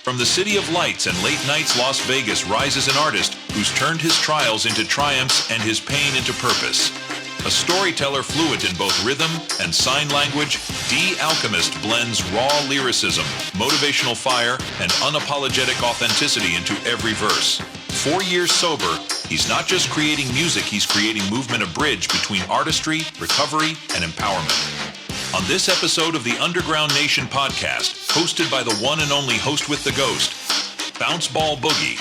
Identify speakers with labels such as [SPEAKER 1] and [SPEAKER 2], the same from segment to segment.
[SPEAKER 1] From the city of lights and late nights, Las Vegas rises an artist who's turned his trials into triumphs and his pain into purpose. A storyteller fluent in both rhythm and sign language, Dee Alkemist blends raw lyricism, motivational fire, and unapologetic authenticity into every verse. 4 years sober, he's not just creating music, he's creating movement, a bridge between artistry, recovery, and empowerment. On this episode of the Underground Nation podcast, hosted by the one and only host with the ghost, Bounce Ball Boogie,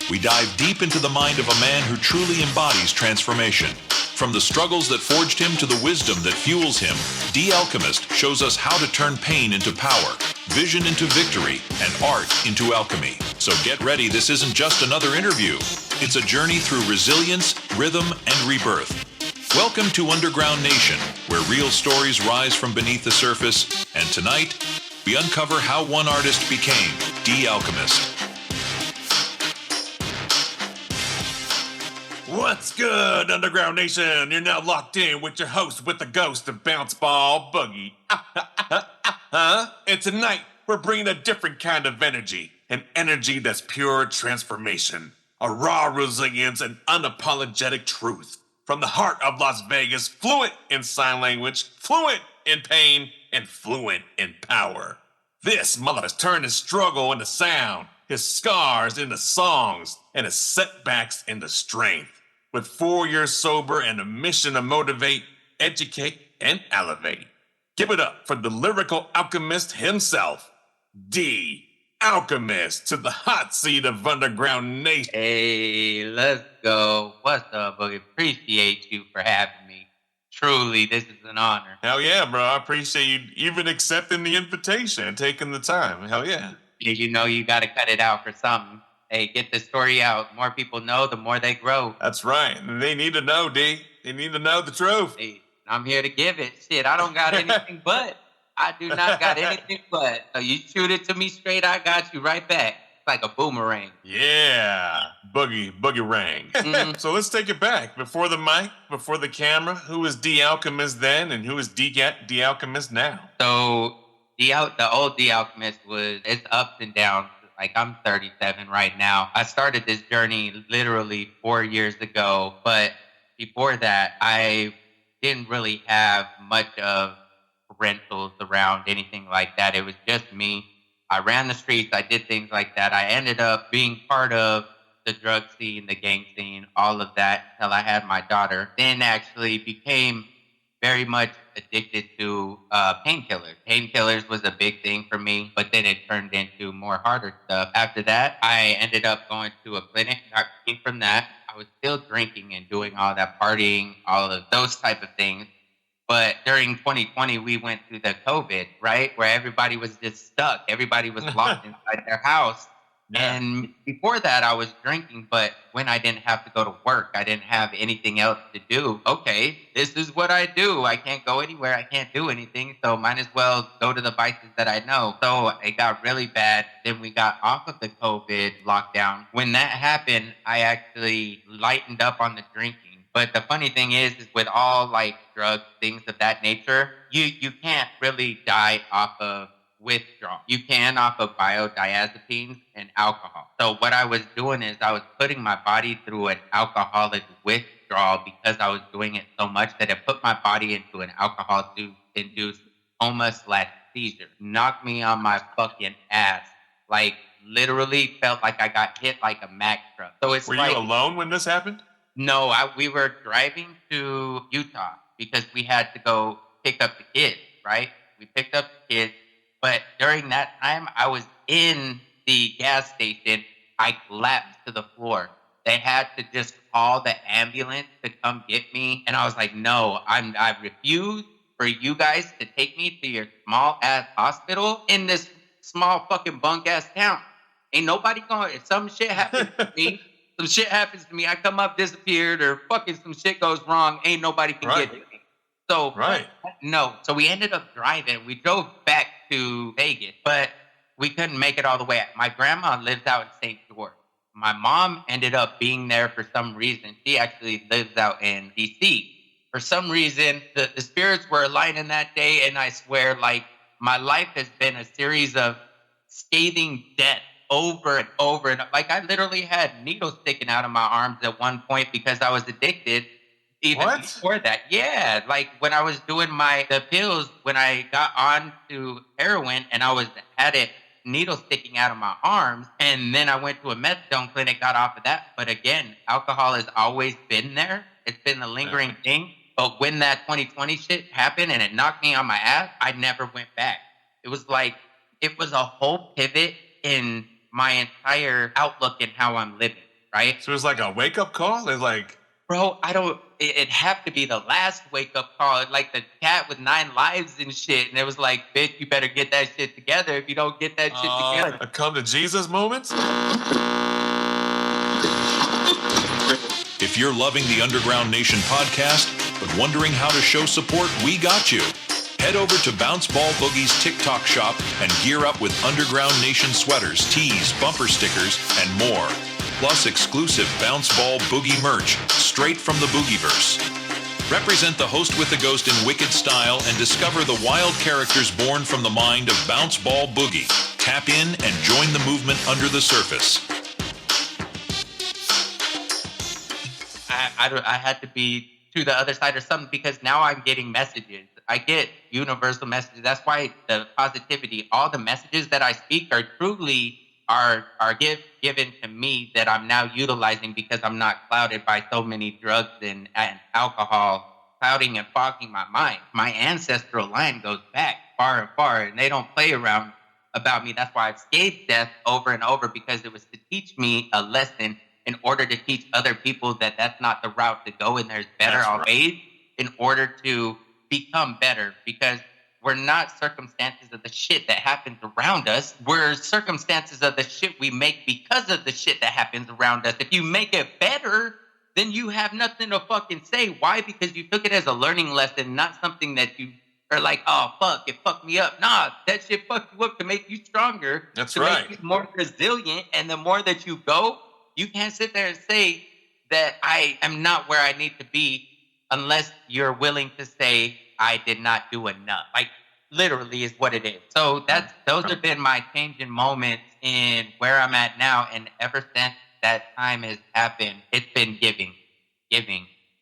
[SPEAKER 1] we dive deep into the mind of a man who truly embodies transformation. From the struggles that forged him to the wisdom that fuels him, Dee Alkemist shows us how to turn pain into power, vision into victory, and art into alchemy. So get ready, this isn't just another interview. It's a journey through resilience, rhythm, and rebirth. Welcome to Underground Nation, where real stories rise from beneath the surface, and tonight, we uncover how one artist became Dee Alkemist.
[SPEAKER 2] What's good, Underground Nation? You're now locked in with your host with the ghost of Bounce Ball Boogie. And tonight, we're bringing a different kind of energy, an energy that's pure transformation, a raw resilience and unapologetic truth. From the heart of Las Vegas, fluent in sign language, fluent in pain, and fluent in power. This mother has turned his struggle into sound, his scars into songs, and his setbacks into strength. With 4 years sober and a mission to motivate, educate, and elevate. Give it up for the lyrical alchemist himself, Dee Alkemist, to the hot seat of Underground Nation.
[SPEAKER 3] Hey, let's go. What's up, Boogie? Appreciate you for having me. Truly, this is an honor.
[SPEAKER 2] Hell yeah, bro. I appreciate you even accepting the invitation and taking the time. Hell yeah.
[SPEAKER 3] You know you got to cut it out for something. Hey, get the story out. The more people know, the more they grow.
[SPEAKER 2] That's right. They need to know, D. They need to know the truth.
[SPEAKER 3] Hey, I'm here to give it. Shit, I don't got anything but. I do not got anything but. So you shoot it to me straight, I got you right back. It's like a boomerang.
[SPEAKER 2] Yeah. Boogie rang.
[SPEAKER 3] Mm-hmm.
[SPEAKER 2] So let's take it back. Before the mic, before the camera, who was Dee Alkemist then and who is Dee Alkemist now?
[SPEAKER 3] So the old Dee Alkemist it's ups and downs. Like, I'm 37 right now. I started this journey literally 4 years ago, but before that, I didn't really have much of rentals around, anything like that. It was just me. I ran the streets. I did things like that. I ended up being part of the drug scene, the gang scene, all of that until I had my daughter. Then actually became very much addicted to painkillers. Painkillers was a big thing for me, but then it turned into more harder stuff. After that, I ended up going to a clinic, got clean from that. I was still drinking and doing all that partying, all of those type of things. But during 2020, we went through the COVID, right? Where everybody was just stuck. Everybody was locked inside their house. Yeah. And before that, I was drinking, but when I didn't have to go to work, I didn't have anything else to do. Okay, this is what I do. I can't go anywhere. I can't do anything. So might as well go to the vices that I know. So it got really bad. Then we got off of the COVID lockdown. When that happened, I actually lightened up on the drinking. But the funny thing is with all like drugs, things of that nature, you can't really die off of withdrawal. You can off of benzodiazepines and alcohol. So what I was doing is I was putting my body through an alcoholic withdrawal because I was doing it so much that it put my body into an alcohol-induced coma/seizure. Knocked me on my fucking ass. Like literally felt like I got hit like a Mack truck. So it's
[SPEAKER 2] Were you alone when this happened?
[SPEAKER 3] No, we were driving to Utah because we had to go pick up the kids, right? We picked up the kids. But during that time, I was in the gas station. I collapsed to the floor. They had to just call the ambulance to come get me. And I was like, no, I refuse for you guys to take me to your small-ass hospital in this small fucking bunk-ass town. Ain't nobody going, if some shit happens to me, I come up disappeared or fucking some shit goes wrong, ain't nobody can get me. So, no. So we ended up driving. We drove back to Vegas, but we couldn't make it all the way. My grandma lives out in St. George. My mom ended up being there for some reason. She actually lives out in D.C. For some reason, the spirits were aligning that day, and I swear, like, my life has been a series of scathing deaths over and over. And like, I literally had needles sticking out of my arms at one point because I was addicted. Even
[SPEAKER 2] What?
[SPEAKER 3] before that, yeah. Like when I was doing the pills, when I got on to heroin and I had it needle sticking out of my arms, and then I went to a methadone clinic, got off of that. But again, alcohol has always been there. It's been the lingering thing. But when that 2020 shit happened and it knocked me on my ass, I never went back. It was like, it was a whole pivot in my entire outlook in how I'm living, right?
[SPEAKER 2] So it was like a wake-up call? It's like...
[SPEAKER 3] Bro, it'd have to be the last wake-up call. Like the cat with 9 lives and shit. And it was like, bitch, you better get that shit together. If you don't get that shit together.
[SPEAKER 2] A come to Jesus moment?
[SPEAKER 1] If you're loving the Underground Nation podcast, but wondering how to show support, we got you. Head over to Bounce Ball Boogie's TikTok shop and gear up with Underground Nation sweaters, tees, bumper stickers, and more. Plus exclusive Bounce Ball Boogie merch straight from the Boogieverse. Represent the host with the ghost in wicked style and discover the wild characters born from the mind of Bounce Ball Boogie. Tap in and join the movement under the surface.
[SPEAKER 3] I had to be to the other side or something because now I'm getting messages. I get universal messages. That's why the positivity, all the messages that I speak are truly given to me that I'm now utilizing because I'm not clouded by so many drugs and alcohol clouding and fogging my mind. My ancestral line goes back far and far, and they don't play around about me. That's why I've escaped death over and over, because it was to teach me a lesson in order to teach other people that that's not the route to go, and there's better ways in order to become better, because we're not circumstances of the shit that happens around us. We're circumstances of the shit we make because of the shit that happens around us. If you make it better, then you have nothing to fucking say. Why? Because you took it as a learning lesson, not something that you are like, oh, fuck, it fucked me up. Nah, that shit fucked you up to make you stronger.
[SPEAKER 2] That's
[SPEAKER 3] to
[SPEAKER 2] right.
[SPEAKER 3] make you more resilient. And the more that you go, you can't sit there and say that I am not where I need to be unless you're willing to say I did not do enough. Like, literally is what it is. So those have been my changing moments in where I'm at now. And ever since that time has happened, it's been giving.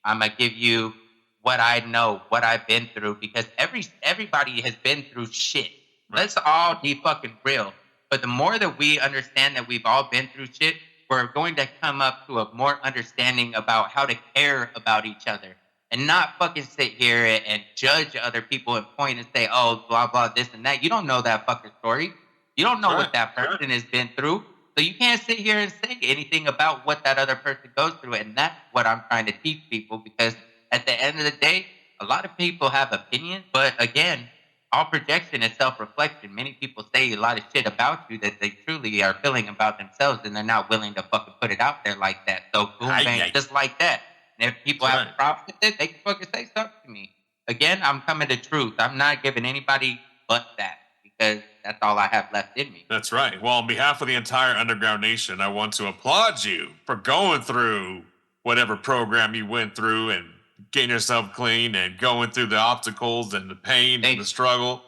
[SPEAKER 3] I'm going to give you what I know, what I've been through, because everybody has been through shit. Let's all be fucking real. But the more that we understand that we've all been through shit, we're going to come up to a more understanding about how to care about each other and not fucking sit here and judge other people and point and say, oh, blah, blah, this and that. You don't know that fucking story. You don't know what that person has been through. So you can't sit here and say anything about what that other person goes through. And that's what I'm trying to teach people, because at the end of the day, a lot of people have opinions, but again, all projection is self-reflection. Many people say a lot of shit about you that they truly are feeling about themselves, and they're not willing to fucking put it out there like that. So boom, bang, just like that. And if people have a problem with it, they can fucking say something to me. Again, I'm coming to truth. I'm not giving anybody but that, because that's all I have left in me.
[SPEAKER 2] That's right. Well, on behalf of the entire Underground Nation, I want to applaud you for going through whatever program you went through and getting yourself clean and going through the obstacles and the pain and the struggle.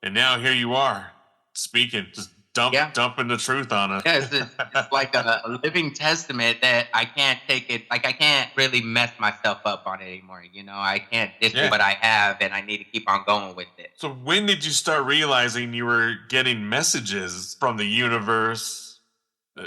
[SPEAKER 2] And now here you are speaking, just dumping the truth on us.
[SPEAKER 3] Yeah, it's like a living testament that I can't take it. Like, I can't really mess myself up on it anymore. You know, I can't dish what I have, and I need to keep on going with it.
[SPEAKER 2] So when did you start realizing you were getting messages from the universe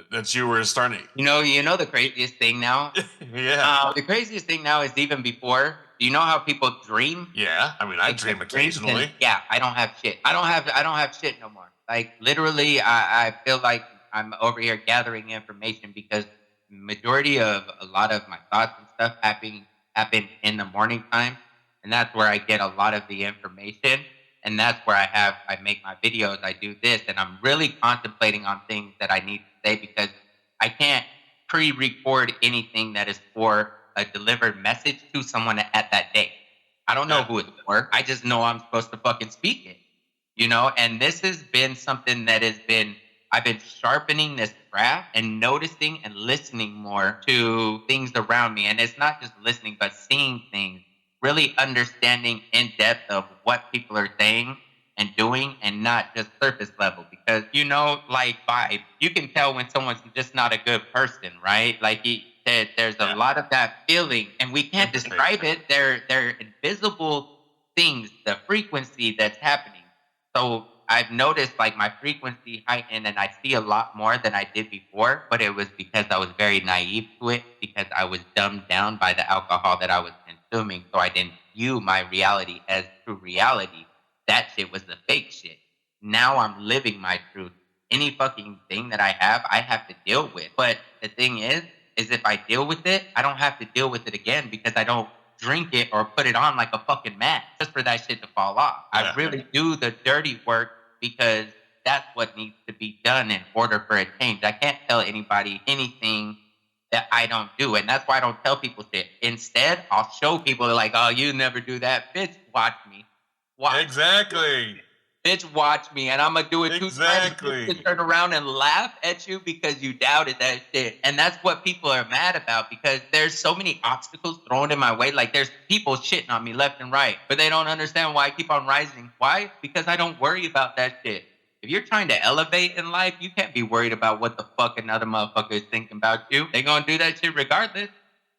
[SPEAKER 2] that you were starting?
[SPEAKER 3] You know the craziest thing now? The craziest thing now is even before. Do you know how people dream?
[SPEAKER 2] Yeah. I mean, I dream occasionally.
[SPEAKER 3] Yeah, I don't have shit. I don't have shit no more. Like, literally, I feel like I'm over here gathering information, because the majority of a lot of my thoughts and stuff happen in the morning time. And that's where I get a lot of the information. And that's where I make my videos. I do this, and I'm really contemplating on things that I need to say, because I can't pre-record anything that is for a delivered message to someone at that day. I don't know who it's for. I just know I'm supposed to fucking speak it, you know? And this has been something that I've been sharpening this craft and noticing and listening more to things around me. And it's not just listening, but seeing things, really understanding in depth of what people are saying and doing and not just surface level. Because, like vibe, you can tell when someone's just not a good person, right? Like there's a lot of that feeling and we can't describe it. They're invisible things, the frequency that's happening. So I've noticed like my frequency heightened and I see a lot more than I did before, but it was because I was very naive to it because I was dumbed down by the alcohol that I was consuming. So I didn't view my reality as true reality. That shit was the fake shit. Now I'm living my truth. Any fucking thing that I have to deal with. But the thing is if I deal with it, I don't have to deal with it again because I don't drink it or put it on like a fucking mat just for that shit to fall off. I really do the dirty work because that's what needs to be done in order for a change. I can't tell anybody anything that I don't do. And that's why I don't tell people shit. Instead, I'll show people like, oh, you never do that. Bitch, watch me. Watch.
[SPEAKER 2] Exactly.
[SPEAKER 3] Bitch, watch me, and I'm gonna do it 2 times to turn around and laugh at you because you doubted that shit. And that's what people are mad about because there's so many obstacles thrown in my way. Like there's people shitting on me left and right, but they don't understand why I keep on rising. Why? Because I don't worry about that shit. If you're trying to elevate in life, you can't be worried about what the fuck another motherfucker is thinking about you. They gonna do that shit regardless.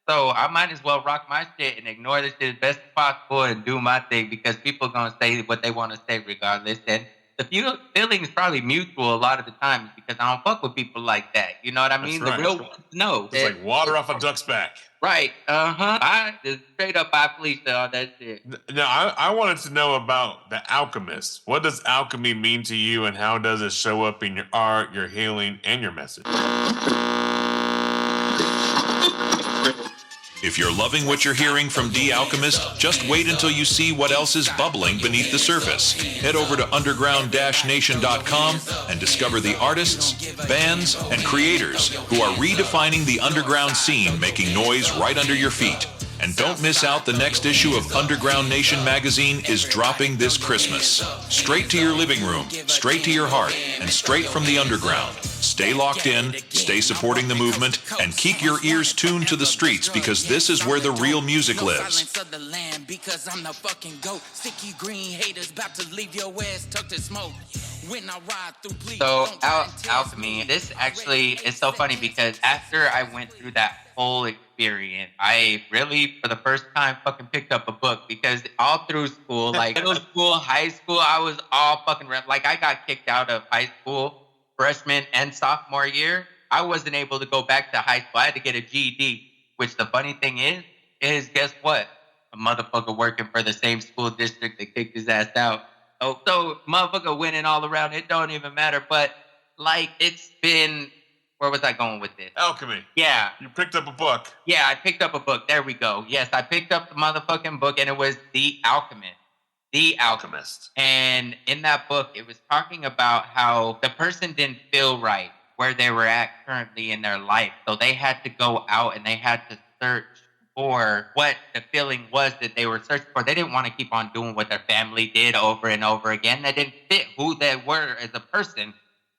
[SPEAKER 3] So I might as well rock my shit and ignore this shit as best as possible and do my thing because people gonna say what they want to say regardless. And the feeling is probably mutual a lot of the times because I don't fuck with people like that. You know what I mean?
[SPEAKER 2] Right.
[SPEAKER 3] The real ones know.
[SPEAKER 2] It's like water off a duck's back.
[SPEAKER 3] Right. I just straight up I fleeced all that shit.
[SPEAKER 2] Now, I wanted to know about the Alchemist. What does alchemy mean to you and how does it show up in your art, your healing, and your message?
[SPEAKER 1] If you're loving what you're hearing from Dee Alkemist, just wait until you see what else is bubbling beneath the surface. Head over to underground-nation.com and discover the artists, bands, and creators who are redefining the underground scene, making noise right under your feet. And don't miss out, the next issue of Underground Nation magazine is dropping this Christmas. Straight to your living room, straight to your heart, and straight from the underground. Stay locked in, stay supporting the movement, and keep your ears tuned to the streets because this is where the real music lives.
[SPEAKER 3] So, Alchemy, this actually is so funny because after I went through that whole experience, I really, for the first time, fucking picked up a book because all through school, like middle school, high school, I was all fucking like I got kicked out of high school freshman and sophomore year. I wasn't able to go back to high school. I had to get a GED, which the funny thing is guess what? A motherfucker working for the same school district that kicked his ass out. Oh, so motherfucker winning all around. It don't even matter. But like it's been, where was I going with this?
[SPEAKER 2] Alchemy.
[SPEAKER 3] Yeah.
[SPEAKER 2] You picked up a book.
[SPEAKER 3] Yeah, I picked up a book. There we go. Yes, I picked up the motherfucking book and it was Dee Alkemist. Dee Alkemist. And in that book, it was talking about how the person didn't feel right where they were at currently in their life. So they had to go out and they had to search for what the feeling was that they were searching for. They didn't want to keep on doing what their family did over and over again. That didn't fit who they were as a person.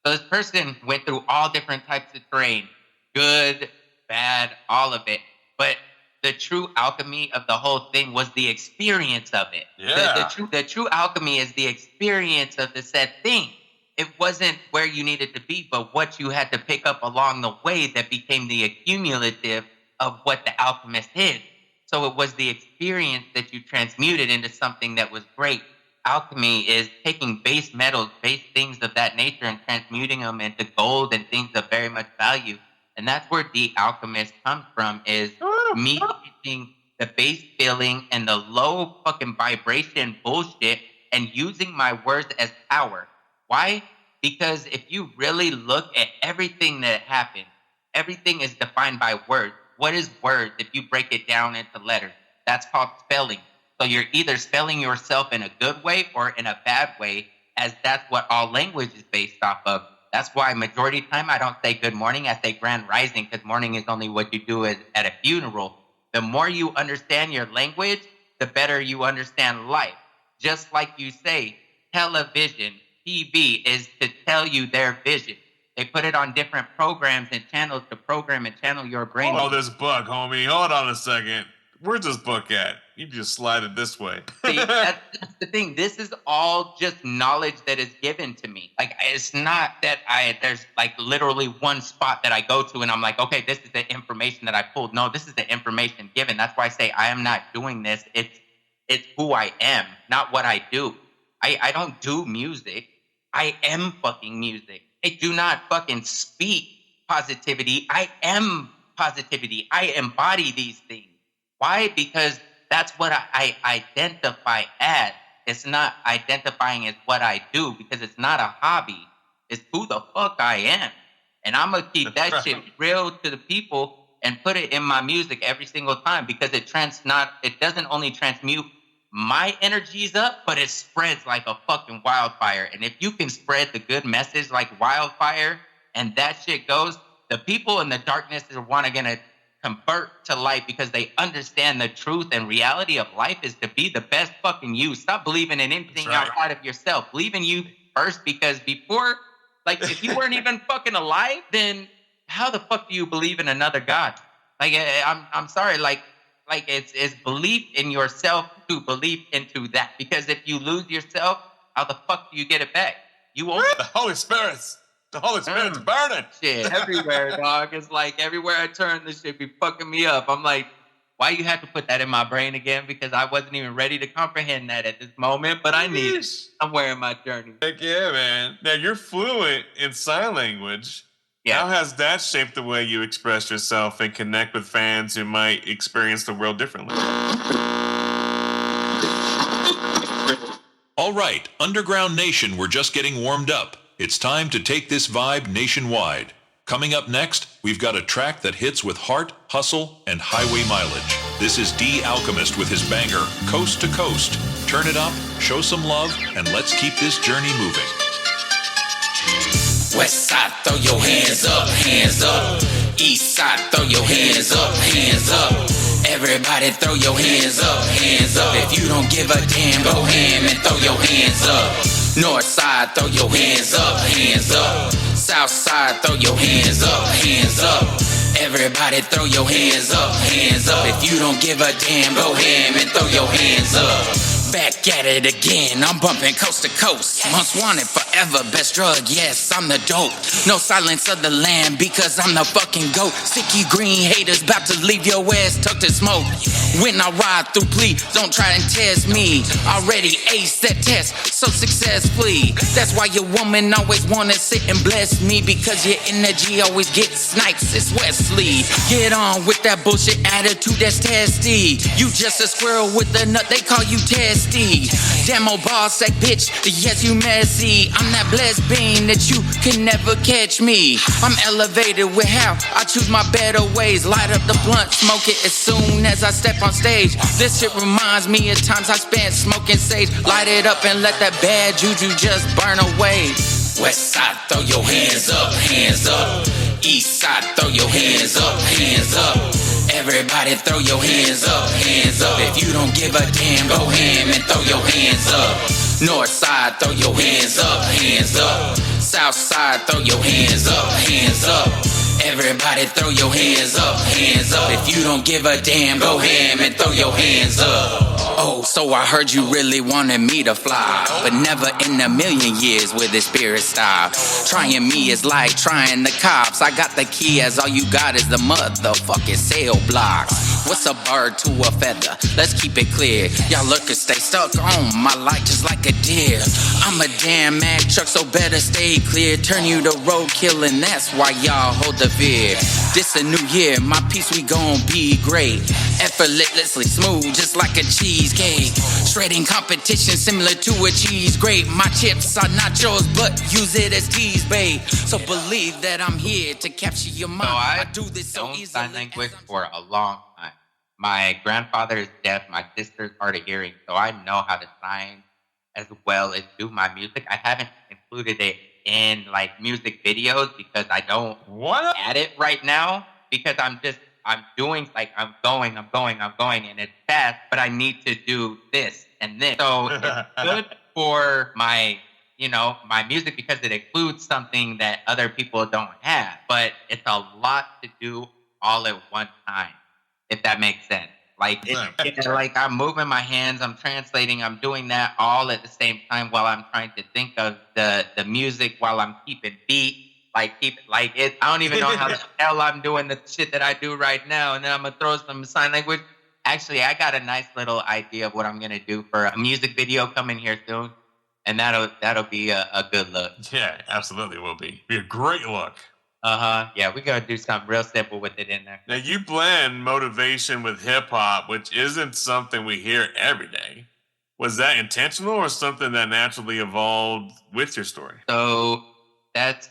[SPEAKER 3] So this person went through all different types of terrain, good, bad, all of it. But the true alchemy of the whole thing was the experience of it.
[SPEAKER 2] Yeah.
[SPEAKER 3] The true alchemy is the experience of the said thing. It wasn't where you needed to be, but what you had to pick up along the way that became the accumulative of what the alchemist is. So it was the experience that you transmuted into something that was great. Alchemy is taking base metals, base things of that nature and transmuting them into gold and things of very much value. And that's where Dee Alkemist comes from, is me taking the base feeling and the low fucking vibration bullshit and using my words as power. Why? Because if you really look at everything that happened, everything is defined by words. What is words if you break it down into letters? That's called spelling. So you're either spelling yourself in a good way or in a bad way, as that's what all language is based off of. That's why majority of the time I don't say good morning, I say grand rising, because morning is only what you do at a funeral. The more you understand your language, the better you understand life. Just like you say, television, TV is to tell you their vision. They put it on different programs and channels to program and channel your brain.
[SPEAKER 2] Oh, this book, homie. Hold on a second. Where's this book at? You just slide it this way.
[SPEAKER 3] See, that's the thing. This is all just knowledge that is given to me. Like, it's not that there's like literally one spot that I go to and I'm like, okay, this is the information that I pulled. No, this is the information given. That's why I say I am not doing this. It's who I am, not what I do. I don't do music. I am fucking music. I do not fucking speak positivity. I am positivity. I embody these things. Why? Because that's what I identify as. It's not identifying as what I do because it's not a hobby. It's who the fuck I am. And I'm going to keep that shit real to the people and put it in my music every single time because it doesn't only transmute my energies up, but it spreads like a fucking wildfire. And if you can spread the good message like wildfire and that shit goes, the people in the darkness are gonna convert to light because they understand the truth and reality of life is to be the best fucking you. Stop believing in anything outside of yourself. Believe in you first because before, like, if you weren't even fucking alive, then how the fuck do you believe in another God? Like, I'm sorry, like it's belief in yourself to believe into that. Because if you lose yourself, how the fuck do you get it back? You won't.
[SPEAKER 2] The Holy Spirit's burning.
[SPEAKER 3] Shit, everywhere, dog. It's like everywhere I turn, this shit be fucking me up. I'm like, why you have to put that in my brain again? Because I wasn't even ready to comprehend that at this moment, but I need it somewhere in my journey.
[SPEAKER 2] Heck yeah, man. Now you're fluent in sign language.
[SPEAKER 3] Yeah.
[SPEAKER 2] How has that shaped the way you express yourself and connect with fans who might experience the world differently?
[SPEAKER 1] All right, Underground Nation, we're just getting warmed up. It's time to take this vibe nationwide. Coming up next, we've got a track that hits with heart, hustle, and highway mileage. This is Dee Alkemist with his banger, Coast to Coast. Turn it up, show some love, and let's keep this journey moving.
[SPEAKER 4] West side, throw your hands up, hands up. East side, throw your hands up, hands up. Everybody throw your hands up, hands up. If you don't give a damn, go ham and throw your hands up. North side, throw your hands up, hands up. South side, throw your hands up, hands up. Everybody throw your hands up, hands up. If you don't give a damn, go ham and throw your hands up. Back at it again, I'm bumping coast to coast. Most wanted forever, best drug, yes, I'm the dope. No silence of the land because I'm the fucking goat. Sticky green haters about to leave your ass tucked in smoke. When I ride through, please don't try and test me. Already aced that test so successfully. That's why your woman always wanna sit and bless me, because your energy always gets snipes. It's Wesley. Get on with that bullshit attitude that's testy. You just a squirrel with a nut, they call you testy. Damn old ball sack bitch, yes you messy. I'm that blessed being that you can never catch me. I'm elevated with how I choose my better ways. Light up the blunt, smoke it as soon as I step on stage. This shit reminds me of times I spent smoking sage. Light it up and let that bad juju just burn away. West side, throw your hands up, hands up. East side, throw your hands up, hands up. Everybody throw your hands up, hands up. If you don't give a damn, go ham and throw your hands up. North side, throw your hands up, hands up. South side, throw your hands up, hands up. Everybody throw your hands up, hands up. If you don't give a damn, go ham and throw your hands up. Oh, so I heard you really wanted me to fly, but never in a million years will this spirit stop. Trying me is like trying the cops. I got the key as all you got is the motherfucking cell blocks. What's a bird to a feather? Let's keep it clear. Y'all lurkers stay stuck on my light just like a deer. I'm a damn Mack truck, so better stay clear. Turn you to roadkill, and that's why y'all hold the fear. This a new year, my piece we gon' be great. Effortlessly smooth, just like a cheesecake. Shredding competition similar to a cheese grate. My chips are not yours, but use it as tease bait. So believe that I'm here to capture your mind.
[SPEAKER 3] So
[SPEAKER 4] I do this so
[SPEAKER 3] don't
[SPEAKER 4] easily.
[SPEAKER 3] sign language for a long time. My grandfather is deaf. My sister's hard of hearing, so I know how to sign as well as do my music. I haven't included it in like music videos because I don't add it right now, because I'm doing like I'm going, and it's fast, but I need to do this and this. So it's good for my music because it includes something that other people don't have, but it's a lot to do all at one time, if that makes sense. Like, like I'm moving my hands, I'm translating, I'm doing that all at the same time while I'm trying to think of the music while I'm keeping beat. Like keep it like it. I don't even know how the hell I'm doing the shit that I do right now, and then I'm gonna throw some sign language. Actually, I got a nice little idea of what I'm gonna do for a music video coming here soon, and that'll be a good look.
[SPEAKER 2] Yeah, absolutely will be. Be a great look.
[SPEAKER 3] Yeah, we gotta do something real simple with it in there.
[SPEAKER 2] Now you blend motivation with hip hop, which isn't something we hear every day. Was that intentional or something that naturally evolved with your story?
[SPEAKER 3] So that's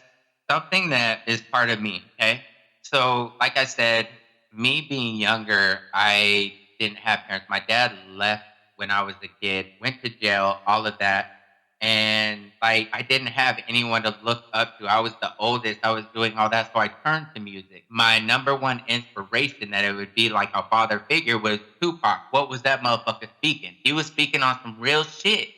[SPEAKER 3] something that is part of me. Okay. So, like I said, me being younger, I didn't have parents. My dad left when I was a kid, went to jail, all of that. And like, I didn't have anyone to look up to. I was the oldest. I was doing all that. So I turned to music. My number one inspiration that it would be like a father figure was Tupac. What was that motherfucker speaking? He was speaking on some real shit,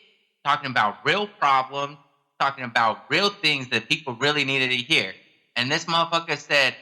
[SPEAKER 3] talking about real problems, talking about real things that people really needed to hear. And this motherfucker said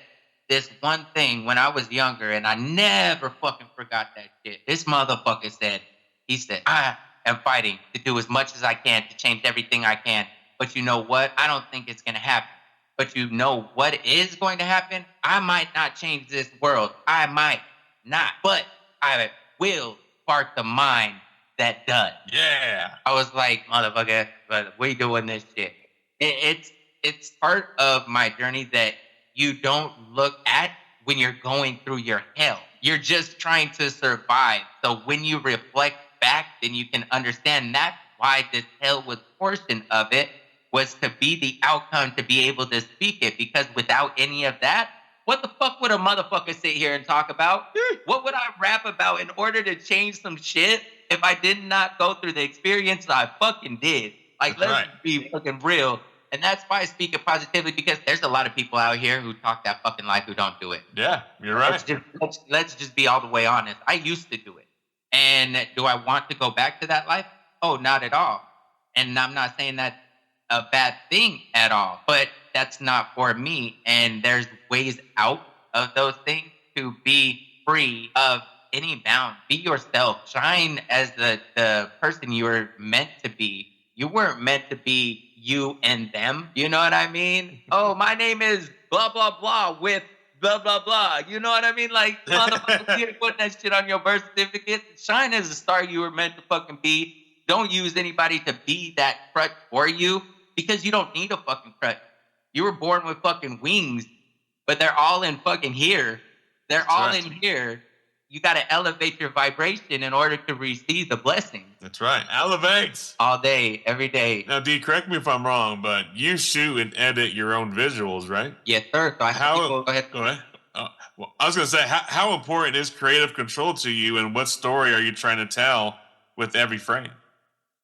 [SPEAKER 3] this one thing when I was younger, and I never fucking forgot that shit. This motherfucker said, he said, I am fighting to do as much as I can to change everything I can. But you know what? I don't think it's going to happen. But you know what is going to happen? I might not change this world. I might not. But I will spark the mind that does.
[SPEAKER 2] Yeah.
[SPEAKER 3] I was like, motherfucker, but we doing this shit. It's part of my journey that you don't look at when you're going through your hell. You're just trying to survive. So when you reflect back, then you can understand that's why this hell was portion of it was to be the outcome, to be able to speak it. Because without any of that, what the fuck would a motherfucker sit here and talk about? What would I rap about in order to change some shit if I did not go through the experience I fucking did? Like, let's be fucking real. And that's why I speak it positively, because there's a lot of people out here who talk that fucking life who don't do it.
[SPEAKER 2] Yeah, you're right.
[SPEAKER 3] Let's just be all the way honest. I used to do it. And do I want to go back to that life? Oh, not at all. And I'm not saying that's a bad thing at all, but that's not for me. And there's ways out of those things to be free of any bound. Be yourself. Shine as the person you were meant to be. You weren't meant to be you and them. You know what I mean? Oh, my name is blah, blah, blah with blah, blah, blah. You know what I mean? Like, motherfucker, you're putting that shit on your birth certificate. Shine as the star you were meant to fucking be. Don't use anybody to be that crutch for you, because you don't need a fucking crutch. You were born with fucking wings, but they're all in fucking here. They're all in here. You got to elevate your vibration in order to receive the blessing.
[SPEAKER 2] That's right. Elevates.
[SPEAKER 3] All day, every day.
[SPEAKER 2] Now, Dee, correct me if I'm wrong, but you shoot and edit your own visuals, right?
[SPEAKER 3] Yes, sir. So
[SPEAKER 2] go ahead. Well, I was going to say, how important is creative control to you, and what story are you trying to tell with every frame?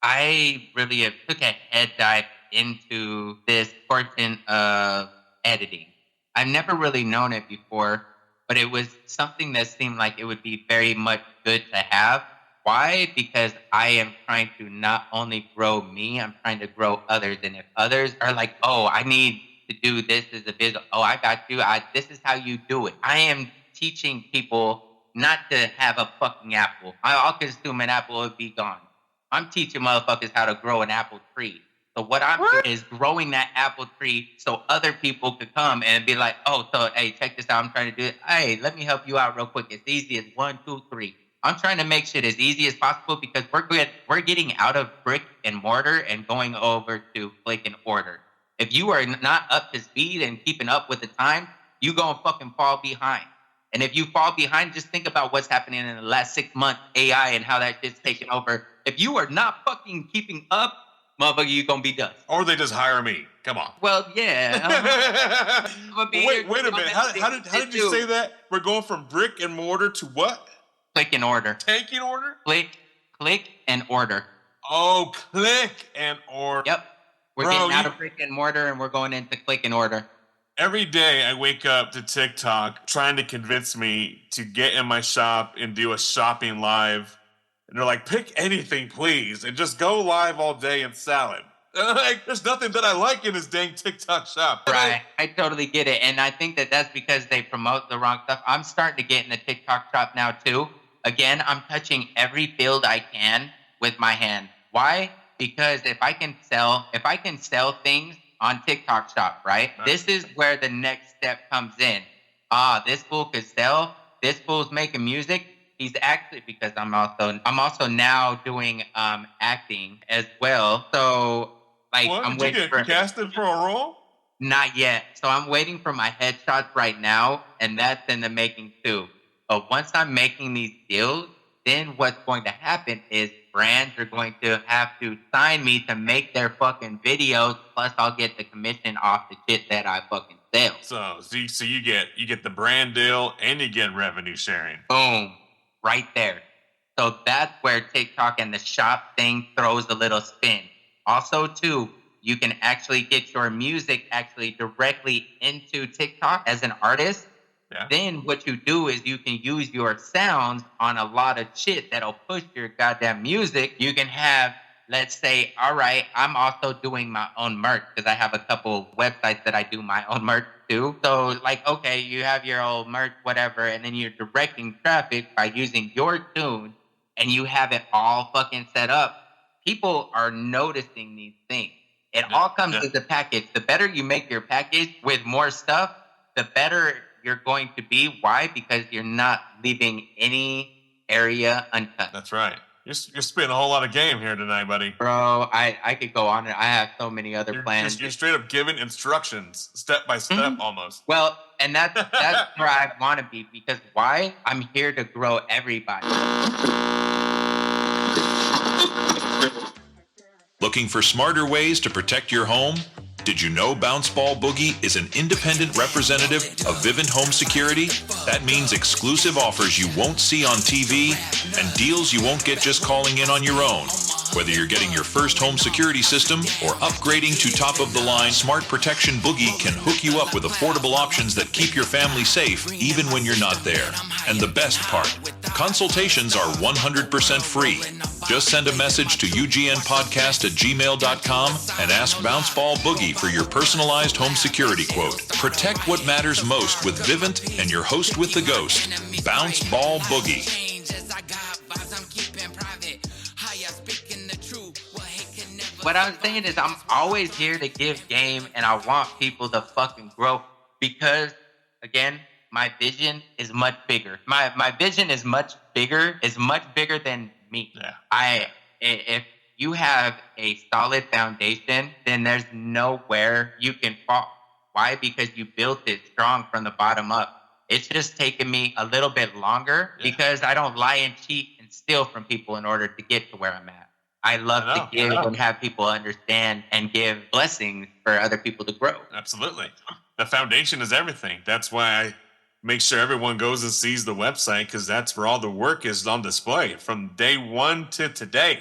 [SPEAKER 3] I really have took a head dive into this portion of editing. I've never really known it before, but it was something that seemed like it would be very much good to have. Why? Because I am trying to not only grow me, I'm trying to grow others. And if others are like, oh, I need to do this as a visual. Oh, I got you. This is how you do it. I am teaching people not to have a fucking apple. I'll consume an apple, it'll be gone. I'm teaching motherfuckers how to grow an apple tree. So what I'm doing is growing that apple tree so other people could come and be like, oh, so, hey, check this out. I'm trying to do it. Hey, let me help you out real quick. It's easy as 1, 2, 3. I'm trying to make shit as easy as possible, because we're getting out of brick and mortar and going over to click and order. If you are not up to speed and keeping up with the time, you gonna fucking fall behind. And if you fall behind, just think about what's happening in the last 6 months, AI and how that shit's taking over. If you are not fucking keeping up, motherfucker, you gonna be done.
[SPEAKER 2] Or they just hire me. Come on.
[SPEAKER 3] Well, yeah.
[SPEAKER 2] Wait a minute. How did you say that? We're going from brick and mortar to what?
[SPEAKER 3] Click and order.
[SPEAKER 2] Taking order?
[SPEAKER 3] Click and order.
[SPEAKER 2] Oh, click and order.
[SPEAKER 3] Yep. We're getting out of brick and mortar and we're going into click and order.
[SPEAKER 2] Every day I wake up to TikTok trying to convince me to get in my shop and do a shopping live. And they're like, pick anything, please, and just go live all day and sell it. Like, there's nothing that I like in this dang TikTok shop.
[SPEAKER 3] Right. I totally get it. And I think that that's because they promote the wrong stuff. I'm starting to get in the TikTok shop now, too. Again, I'm touching every field I can with my hand. Why? Because if I can sell things on TikTok Shop, right? This is where the next step comes in. This fool could sell. This fool's making music. He's actually, because I'm also now doing acting as well. So like,
[SPEAKER 2] What?
[SPEAKER 3] I'm
[SPEAKER 2] Did you get casted for a role?
[SPEAKER 3] Not yet. So I'm waiting for my headshots right now, and that's in the making too. But once I'm making these deals, then what's going to happen is brands are going to have to sign me to make their fucking videos. Plus, I'll get the commission off the shit that I fucking sell.
[SPEAKER 2] So you get the brand deal and you get revenue sharing.
[SPEAKER 3] Boom, right there. So that's where TikTok and the shop thing throws a little spin. Also, too, you can actually get your music actually directly into TikTok as an artist.
[SPEAKER 2] Yeah.
[SPEAKER 3] Then what you do is you can use your sounds on a lot of shit that'll push your goddamn music. You can have, let's say, all right, I'm also doing my own merch because I have a couple websites that I do my own merch too. So like, okay, you have your old merch, whatever, and then you're directing traffic by using your tune and you have it all fucking set up. People are noticing these things. It all comes as a package. The better you make your package with more stuff, the better you're going to be. Why? Because you're not leaving any area uncut.
[SPEAKER 2] That's right. You're spitting a whole lot of game here tonight, buddy.
[SPEAKER 3] Bro, I could go on and I have so many other plans.
[SPEAKER 2] You're straight up giving instructions, step by step, almost.
[SPEAKER 3] Well, and that's where I want to be. Because why? I'm here to grow everybody.
[SPEAKER 1] Looking for smarter ways to protect your home? Did you know Bounce Ball Boogie is an independent representative of Vivint Home Security? That means exclusive offers you won't see on TV and deals you won't get just calling in on your own. Whether you're getting your first home security system or upgrading to top-of-the-line Smart Protection Boogie can hook you up with affordable options that keep your family safe even when you're not there. And the best part, consultations are 100% free. Just send a message to ugnpodcast@gmail.com and ask Bounce Ball Boogie for your personalized home security quote. Protect what matters most with Vivint and your host with the ghost, Bounce Ball Boogie.
[SPEAKER 3] What I'm saying is I'm always here to give game and I want people to fucking grow because, again, my vision is much bigger. My vision is much bigger than me.
[SPEAKER 2] Yeah.
[SPEAKER 3] If you have a solid foundation, then there's nowhere you can fall. Why? Because you built it strong from the bottom up. It's just taken me a little bit longer because I don't lie and cheat and steal from people in order to get to where I'm at. I love to give and have people understand and give blessings for other people to grow.
[SPEAKER 2] Absolutely. The foundation is everything. That's why I make sure everyone goes and sees the website because that's where all the work is on display from day one to today.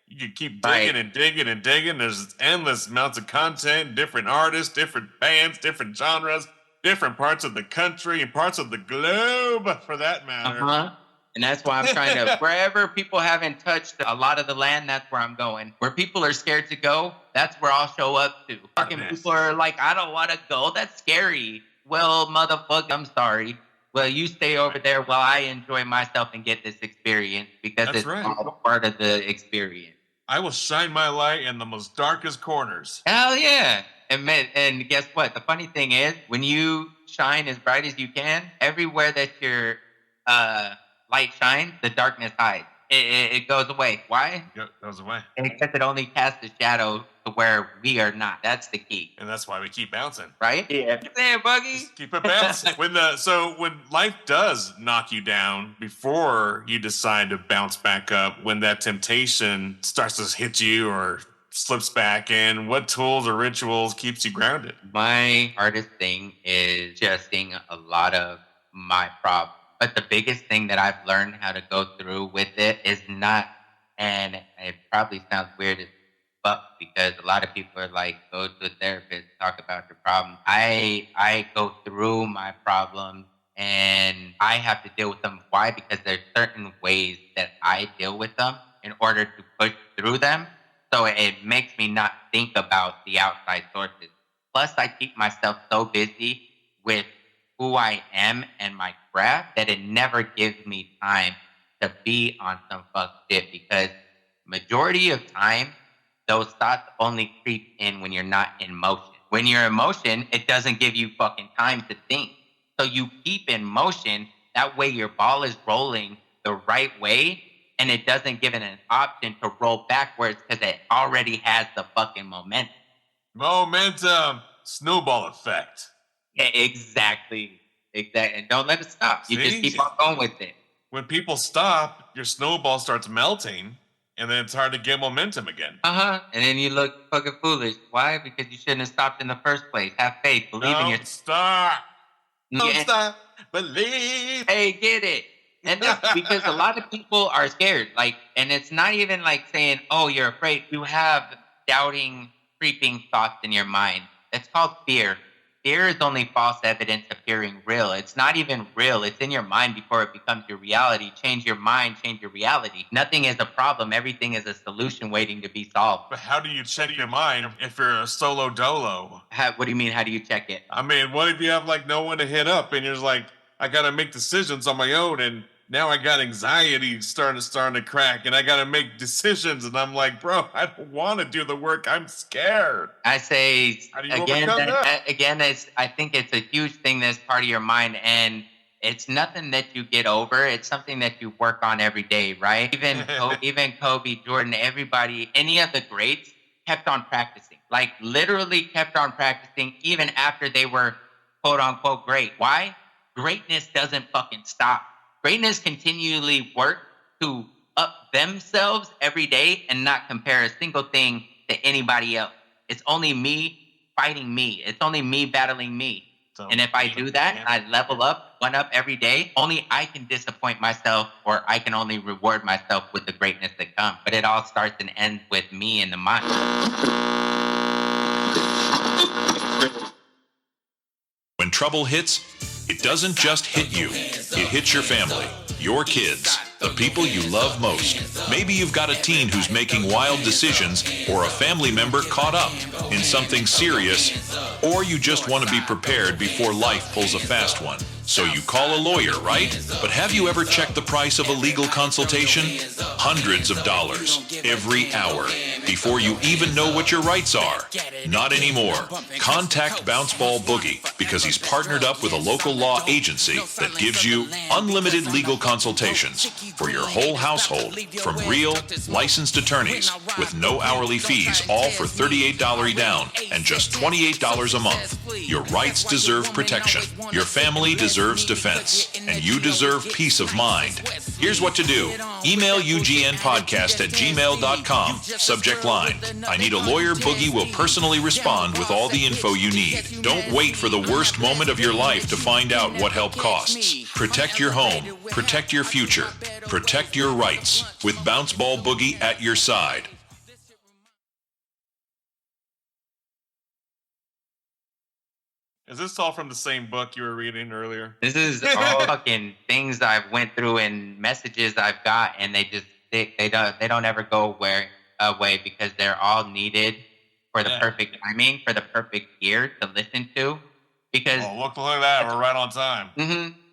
[SPEAKER 2] You can keep digging and digging and digging. There's endless amounts of content, different artists, different bands, different genres, different parts of the country and parts of the globe for that matter.
[SPEAKER 3] And that's why I'm trying to, wherever people haven't touched a lot of the land, that's where I'm going. Where people are scared to go, that's where I'll show up to. Fucking people are like, I don't want to go. That's scary. Well, motherfucker, I'm sorry. Well, you stay over there while I enjoy myself and get this experience because it's all part of the experience.
[SPEAKER 2] I will shine my light in the most darkest corners.
[SPEAKER 3] Hell yeah. And guess what? The funny thing is, when you shine as bright as you can, everywhere that your light shines, the darkness hides. It goes away. Why?
[SPEAKER 2] It goes away.
[SPEAKER 3] Because it only casts a shadow to where we are not. That's the key.
[SPEAKER 2] And that's why we keep bouncing.
[SPEAKER 3] Right? Yeah. There, Buggy.
[SPEAKER 2] Just keep it bouncing. When life does knock you down, before you decide to bounce back up, when that temptation starts to hit you or slips back in, what tools or rituals keeps you grounded?
[SPEAKER 3] My hardest thing is just seeing a lot of my problems. But the biggest thing that I've learned how to go through with it is not, and it probably sounds weird as fuck because a lot of people are like, go to a therapist, talk about your problem. I go through my problems and I have to deal with them. Why? Because there's certain ways that I deal with them in order to push through them. So it makes me not think about the outside sources. Plus, I keep myself so busy with who I am and my craft that it never gives me time to be on some fuck shit, because majority of time, those thoughts only creep in when you're not in motion. When you're in motion, it doesn't give you fucking time to think. So you keep in motion. That way your ball is rolling the right way, and it doesn't give it an option to roll backwards because it already has the fucking momentum.
[SPEAKER 2] Momentum. Snowball effect.
[SPEAKER 3] Yeah, exactly. And don't let it stop. You just
[SPEAKER 2] See?
[SPEAKER 3] keep on going with it.
[SPEAKER 2] When people stop, your snowball starts melting, and then it's hard to get momentum again.
[SPEAKER 3] And then you look fucking foolish. Why? Because you shouldn't have stopped in the first place. Have faith. Believe in yourself.
[SPEAKER 2] Stop. Don't
[SPEAKER 3] Yeah.
[SPEAKER 2] stop. Believe.
[SPEAKER 3] Hey, get it. And that's because a lot of people are scared. Like, and it's not even like saying, oh, you're afraid. You have doubting, creeping thoughts in your mind. It's called fear. Fear is only false evidence appearing real. It's not even real. It's in your mind before it becomes your reality. Change your mind, change your reality. Nothing is a problem. Everything is a solution waiting to be solved.
[SPEAKER 2] But how do you check your mind if you're a solo dolo?
[SPEAKER 3] What do you mean? How do you check it?
[SPEAKER 2] I mean, what if you have like no one to hit up and you're just like, I gotta make decisions on my own, and now I got anxiety starting to crack, and I gotta make decisions, and I'm like, bro, I don't want to do the work. I'm scared.
[SPEAKER 3] I say
[SPEAKER 2] How do you
[SPEAKER 3] again,
[SPEAKER 2] overcome that?
[SPEAKER 3] I think it's a huge thing that's part of your mind, and it's nothing that you get over. It's something that you work on every day, right? Even Kobe, Jordan, everybody, any of the greats kept on practicing. Like literally kept on practicing even after they were quote unquote great. Why? Greatness doesn't fucking stop. Greatness continually work to up themselves every day and not compare a single thing to anybody else. It's only me fighting me. It's only me battling me.
[SPEAKER 2] So,
[SPEAKER 3] and if I do that and I level up, one up every day, only I can disappoint myself, or I can only reward myself with the greatness that comes. But it all starts and ends with me in the mind.
[SPEAKER 1] When trouble hits, it doesn't just hit you. It hits your family, your kids, the people you love most. Maybe you've got a teen who's making wild decisions, or a family member caught up in something serious, or you just want to be prepared before life pulls a fast one. So you call a lawyer, right? But have you ever checked the price of a legal consultation? Hundreds of dollars every hour before you even know what your rights are. Not anymore. Contact Ball Boogie because he's partnered up with a local law agency that gives you unlimited legal consultations for your whole household from real, licensed attorneys with no hourly fees, all for $38 down and just $28 a month. Your rights deserve protection. Your family deserves defense, and you deserve peace of mind. Here's what to do. Email ugnpodcast@gmail.com. Subject line, I need a lawyer. Boogie will personally respond with all the info you need. Don't wait for the worst moment of your life to find out what help costs. Protect your home. Protect your future. Protect your rights with Ball Boogie at your side.
[SPEAKER 2] Is this all from the same book you were reading earlier?
[SPEAKER 3] This is all fucking things I've went through and messages I've got, and they just they don't ever go away because they're all needed for the perfect timing, for the perfect ear to listen to. Because
[SPEAKER 2] look at that, we're right on time.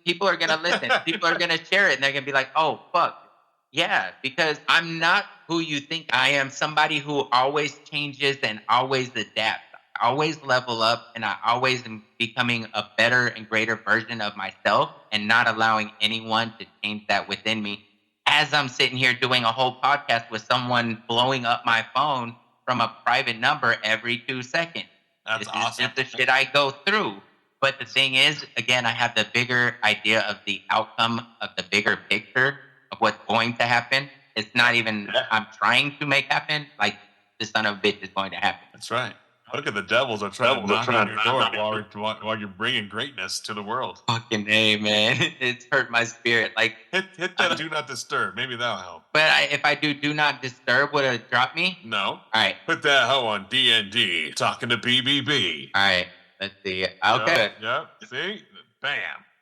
[SPEAKER 3] People are gonna listen. People are gonna share it, and they're gonna be like, "Oh fuck, yeah," because I'm not who you think I am. Somebody who always changes and always adapts. Always level up, and I always am becoming a better and greater version of myself, and not allowing anyone to change that within me. As I'm sitting here doing a whole podcast with someone blowing up my phone from a private number every 2 seconds.
[SPEAKER 2] That's awesome.
[SPEAKER 3] This is just the shit I go through. But the thing is, again, I have the bigger idea of the outcome of the bigger picture of what's going to happen. It's not even I'm trying to make happen. Like, the son of a bitch is going to happen.
[SPEAKER 2] That's right. Look at the devils are trying to knock on your door while you're bringing greatness to the world.
[SPEAKER 3] Fucking A, man. It's hurt my spirit. Like,
[SPEAKER 2] hit that do not disturb. Maybe that'll help.
[SPEAKER 3] But if I do not disturb, would it drop me?
[SPEAKER 2] No.
[SPEAKER 3] All right.
[SPEAKER 2] Put that hoe on D&D. Talking to BBB.
[SPEAKER 3] All right. Let's see. Okay.
[SPEAKER 2] Yep. See? Bam.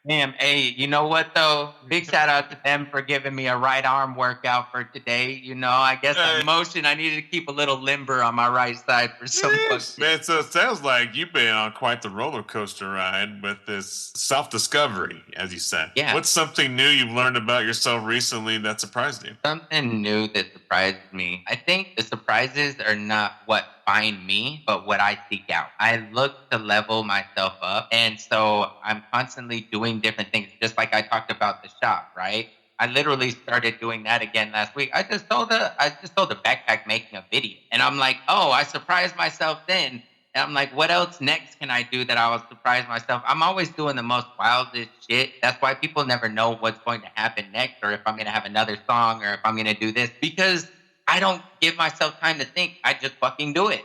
[SPEAKER 3] Damn, hey, you know what though? Big shout out to them for giving me a right arm workout for today. You know, I guess
[SPEAKER 2] Hey.
[SPEAKER 3] the motion, I needed to keep a little limber on my right side for some fuck shit.
[SPEAKER 2] Man, so it sounds like you've been on quite the roller coaster ride with this self-discovery, as you said.
[SPEAKER 3] Yeah.
[SPEAKER 2] What's something new you've learned about yourself recently that surprised you?
[SPEAKER 3] Something new that surprised me. I think the surprises are not what find me, but what I seek out. I look to level myself up. And so I'm constantly doing different things, just like I talked about the shop, right? I literally started doing that again last week. I just told the backpack making a video. And I'm like, oh, I surprised myself then. And I'm like, what else next can I do that I will surprise myself? I'm always doing the most wildest shit. That's why people never know what's going to happen next, or if I'm going to have another song, or if I'm going to do this, because I don't give myself time to think. I just fucking do it.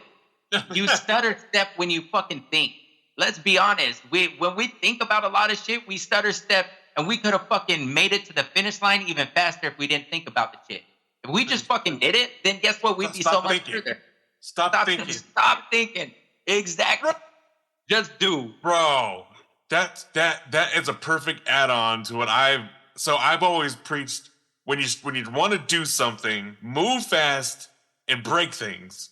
[SPEAKER 3] You stutter step when you fucking think. Let's be honest. When we think about a lot of shit, we stutter step, and we could have fucking made it to the finish line even faster if we didn't think about the shit. If we just fucking did it, then guess what? We'd be so much further.
[SPEAKER 2] Stop thinking.
[SPEAKER 3] Stop thinking. Exactly. Just do.
[SPEAKER 2] Bro, that is a perfect add-on to what I've always preached. When you want to do something, move fast and break things.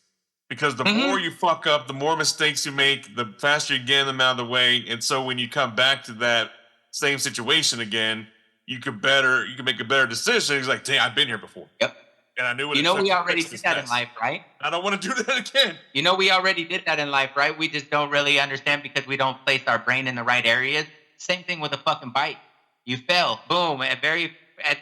[SPEAKER 2] Because the more you fuck up, the more mistakes you make, the faster you get them out of the way. And so when you come back to that same situation again, you can make a better decision. It's like, dang, I've been here before.
[SPEAKER 3] Yep.
[SPEAKER 2] And I knew what
[SPEAKER 3] we already did that in life, right?
[SPEAKER 2] I don't want to do that again.
[SPEAKER 3] We already did that in life, right? We just don't really understand because we don't place our brain in the right areas. Same thing with a fucking bike. You fell, boom. At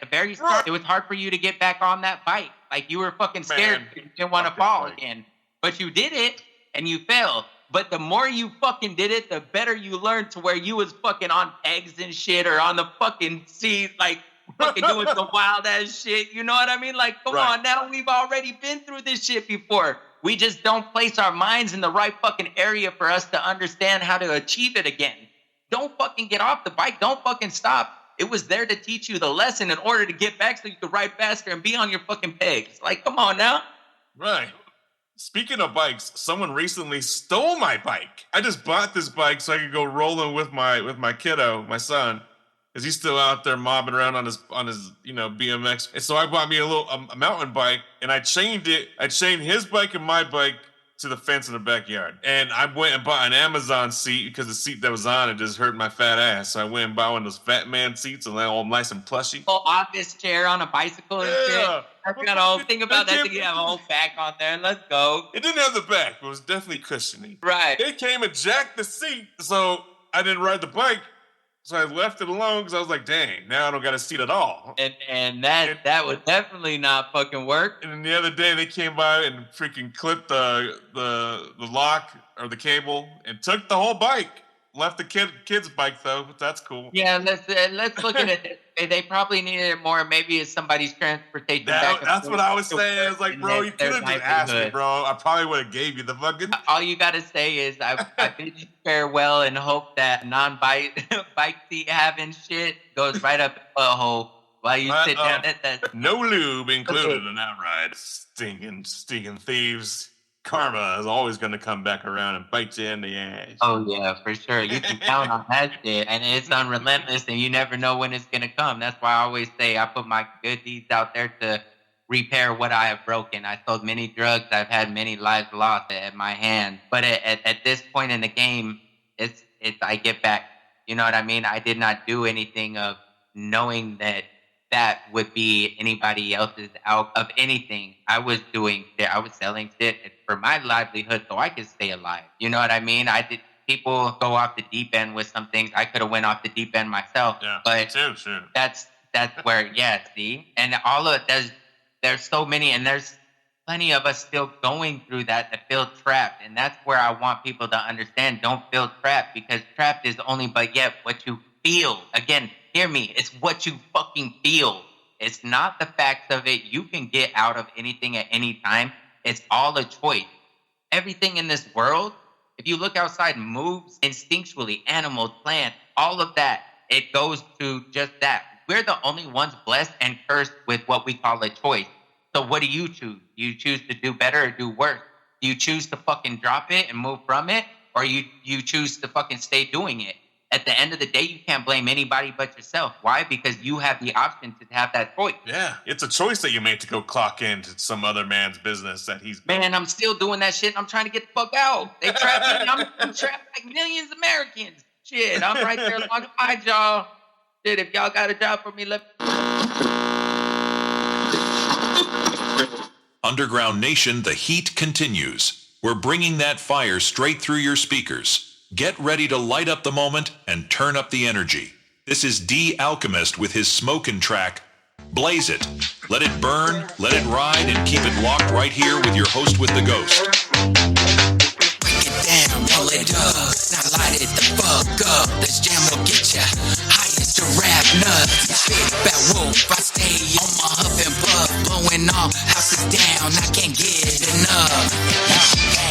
[SPEAKER 3] the very start, it was hard for you to get back on that bike. Like you were fucking scared. You didn't want to fall again. But you did it and you fell. But the more you fucking did it, the better you learned, to where you was fucking on pegs and shit, or on the fucking seat, like fucking doing some wild ass shit. You know what I mean? Like, come on now. We've already been through this shit before. We just don't place our minds in the right fucking area for us to understand how to achieve it again. Don't fucking get off the bike. Don't fucking stop. It was there to teach you the lesson in order to get back so you could ride faster and be on your fucking pegs. Like, come on now.
[SPEAKER 2] Right. Speaking of bikes, someone recently stole my bike. I just bought this bike so I could go rolling with my kiddo, my son, because he's still out there mobbing around on his BMX. And so I bought me a mountain bike, and I chained his bike and my bike to the fence in the backyard. And I went and bought an Amazon seat because the seat that was on it just hurt my fat ass. So I went and bought one of those fat man seats, and they're all nice and plushy.
[SPEAKER 3] Whole office chair on a bicycle and shit. I got a whole thing about that thing. You have a whole back on there. Let's go.
[SPEAKER 2] It didn't have the back, but it was definitely cushiony.
[SPEAKER 3] Right.
[SPEAKER 2] They came and jacked the seat, so I didn't ride the bike. So I left it alone because I was like, dang, now I don't got a seat at all.
[SPEAKER 3] And that would definitely not fucking work.
[SPEAKER 2] And then the other day they came by and freaking clipped the lock or the cable and took the whole bike. Left the kid's bike though, but that's cool.
[SPEAKER 3] Yeah, let's look at it. They probably needed it more. Maybe it's somebody's transportation.
[SPEAKER 2] That's what I was saying. I was like, bro, you could have just asked me, bro. I probably would have gave you the fucking.
[SPEAKER 3] All you gotta say is I bid you farewell and hope that bike seat having shit goes right up the butthole while you sit down at that.
[SPEAKER 2] No lube included in that ride. Stinking thieves. Karma is always going to come back around and bite you in the ass.
[SPEAKER 3] Oh, yeah, for sure. You can count on that shit. And it's unrelentless, and you never know when it's going to come. That's why I always say I put my good deeds out there to repair what I have broken. I sold many drugs. I've had many lives lost at my hands. But at this point in the game, it's I get back. You know what I mean? I did not do anything of knowing that would be anybody else's out of anything. I was selling shit for my livelihood so I could stay alive. You know what I mean? People go off the deep end with some things. I could have went off the deep end myself.
[SPEAKER 2] Yeah,
[SPEAKER 3] but
[SPEAKER 2] sure.
[SPEAKER 3] That's where, see? And all of there's so many, and there's plenty of us still going through that feel trapped. And that's where I want people to understand, don't feel trapped, because trapped is only but yet what you feel. Again, hear me, it's what you fucking feel. It's not the facts of it. You can get out of anything at any time. It's all a choice. Everything in this world, if you look outside, moves instinctually. Animals, plants, all of that. It goes to just that. We're the only ones blessed and cursed with what we call a choice. So what do you choose? Do you choose to do better or do worse? Do you choose to fucking drop it and move from it? Or you choose to fucking stay doing it? at the end of the day, you can't blame anybody but yourself. Why? Because you have the option to have that choice.
[SPEAKER 2] Yeah, it's a choice that you made to go clock into some other man's business that he's...
[SPEAKER 3] Man, I'm still doing that shit. I'm trying to get the fuck out. They trapped me. I'm trapped like millions of Americans. Shit, I'm right there logging my jaw. Shit, if y'all got a job for me, let
[SPEAKER 1] Underground Nation, the heat continues. We're bringing that fire straight through your speakers. Get ready to light up the moment and turn up the energy. This is Dee Alkemist with his smokin' track, Blaze It. Let it burn, let it ride, and keep it locked right here with your host with the ghost.
[SPEAKER 4] Break it down, roll it up. Now light it the fuck up. This jam will get ya high as giraffe nuts. Big bad wolf, I stay on my huff and puff. Blowing all houses down, I can't get enough.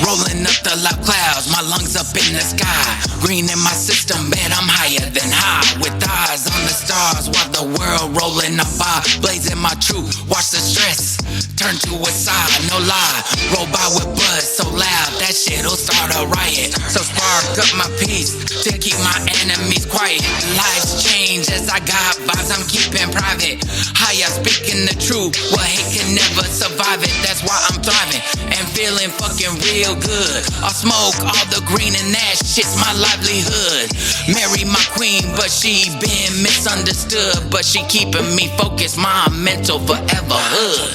[SPEAKER 4] Rolling up the loud clouds, my lungs up in the sky. Green in my system, man, I'm higher than high. With eyes on the stars while the world rolling up by. Blazing my truth, watch the stress turn to a sigh, no lie. Roll by with buzz so loud, that shit'll start a riot. So spark up my peace to keep my enemies quiet. Lives change as I got vibes, I'm keeping private. High, I'm speaking the truth, well, hate can never survive it. That's why I'm thriving and feeling fucking real good. I'll smoke all the green and that shit's my livelihood. Marry my queen, but she been misunderstood. But she keeping me focused, my mental foreverhood.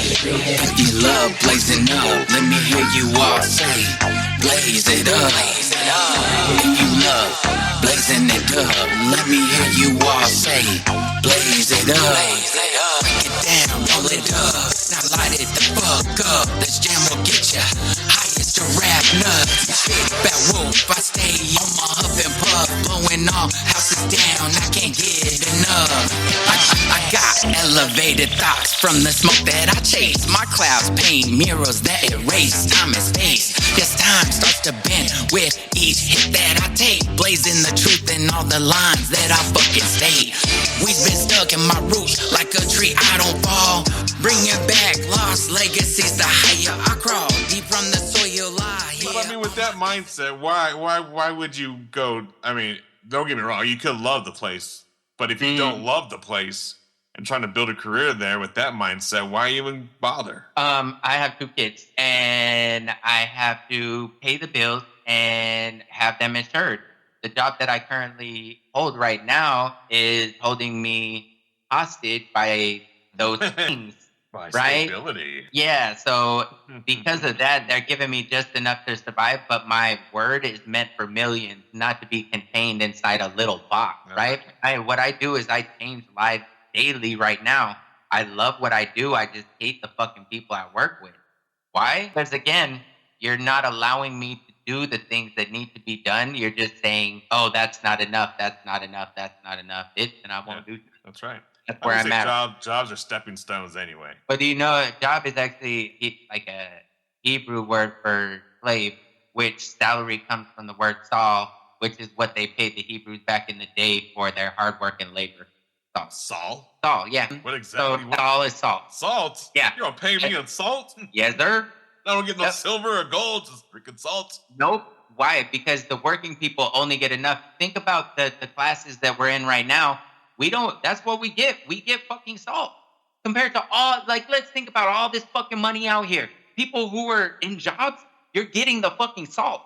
[SPEAKER 4] If you love blazing up, let me hear you all say, blaze it up. If you love blazing it up, let me hear you all say, blaze it up. Break it down, roll it up. Now light it the fuck up. This jam will get ya high as giraffe nuts. Big bad wolf, I stay on my huff and puff. Blowing all houses down, I can't get enough. I got elevated thoughts from the smoke that I chase. My clouds paint mirrors that erase time and space. Yes, time starts to bend with each hit that I take. Blazing the truth in all the lines that I fucking state. We've been stuck in my roots like a tree, I don't fall. Bring it back, lost legacies, the higher I crawl. Deep from the soil lie.
[SPEAKER 2] Well, I mean, with that mindset, why would you go? I mean, don't get me wrong, you could love the place, but if you don't love the place and trying to build a career there with that mindset, why even bother?
[SPEAKER 3] I have 2 kids, and I have to pay the bills and have them insured. The job that I currently hold right now is holding me hostage by those things.
[SPEAKER 2] By
[SPEAKER 3] right?
[SPEAKER 2] stability.
[SPEAKER 3] Yeah, so because of that, they're giving me just enough to survive, but my word is meant for millions, not to be contained inside a little box, right? What I do is I change lives daily right now. I love what I do. I just hate the fucking people I work with. Why? Because again, you're not allowing me to do the things that need to be done. You're just saying, oh, that's not enough. That's not enough. That's not enough. And I won't do that.
[SPEAKER 2] That's right.
[SPEAKER 3] That's where I'm at.
[SPEAKER 2] Jobs are stepping stones anyway.
[SPEAKER 3] But do you know, a job is actually like a Hebrew word for slave, which salary comes from the word Saul, which is what they paid the Hebrews back in the day for their hard work and labor.
[SPEAKER 2] Salt?
[SPEAKER 3] Salt, yeah.
[SPEAKER 2] What exactly?
[SPEAKER 3] So Saul is salt.
[SPEAKER 2] Salt?
[SPEAKER 3] Yeah.
[SPEAKER 2] You don't pay me in salt?
[SPEAKER 3] Yes, sir.
[SPEAKER 2] I don't get no silver or gold, just freaking salt.
[SPEAKER 3] Nope. Why? Because the working people only get enough. Think about the classes that we're in right now. We don't, that's what we get. We get fucking salt. Compared to all, like, let's think about all this fucking money out here. People who are in jobs, you're getting the fucking salt.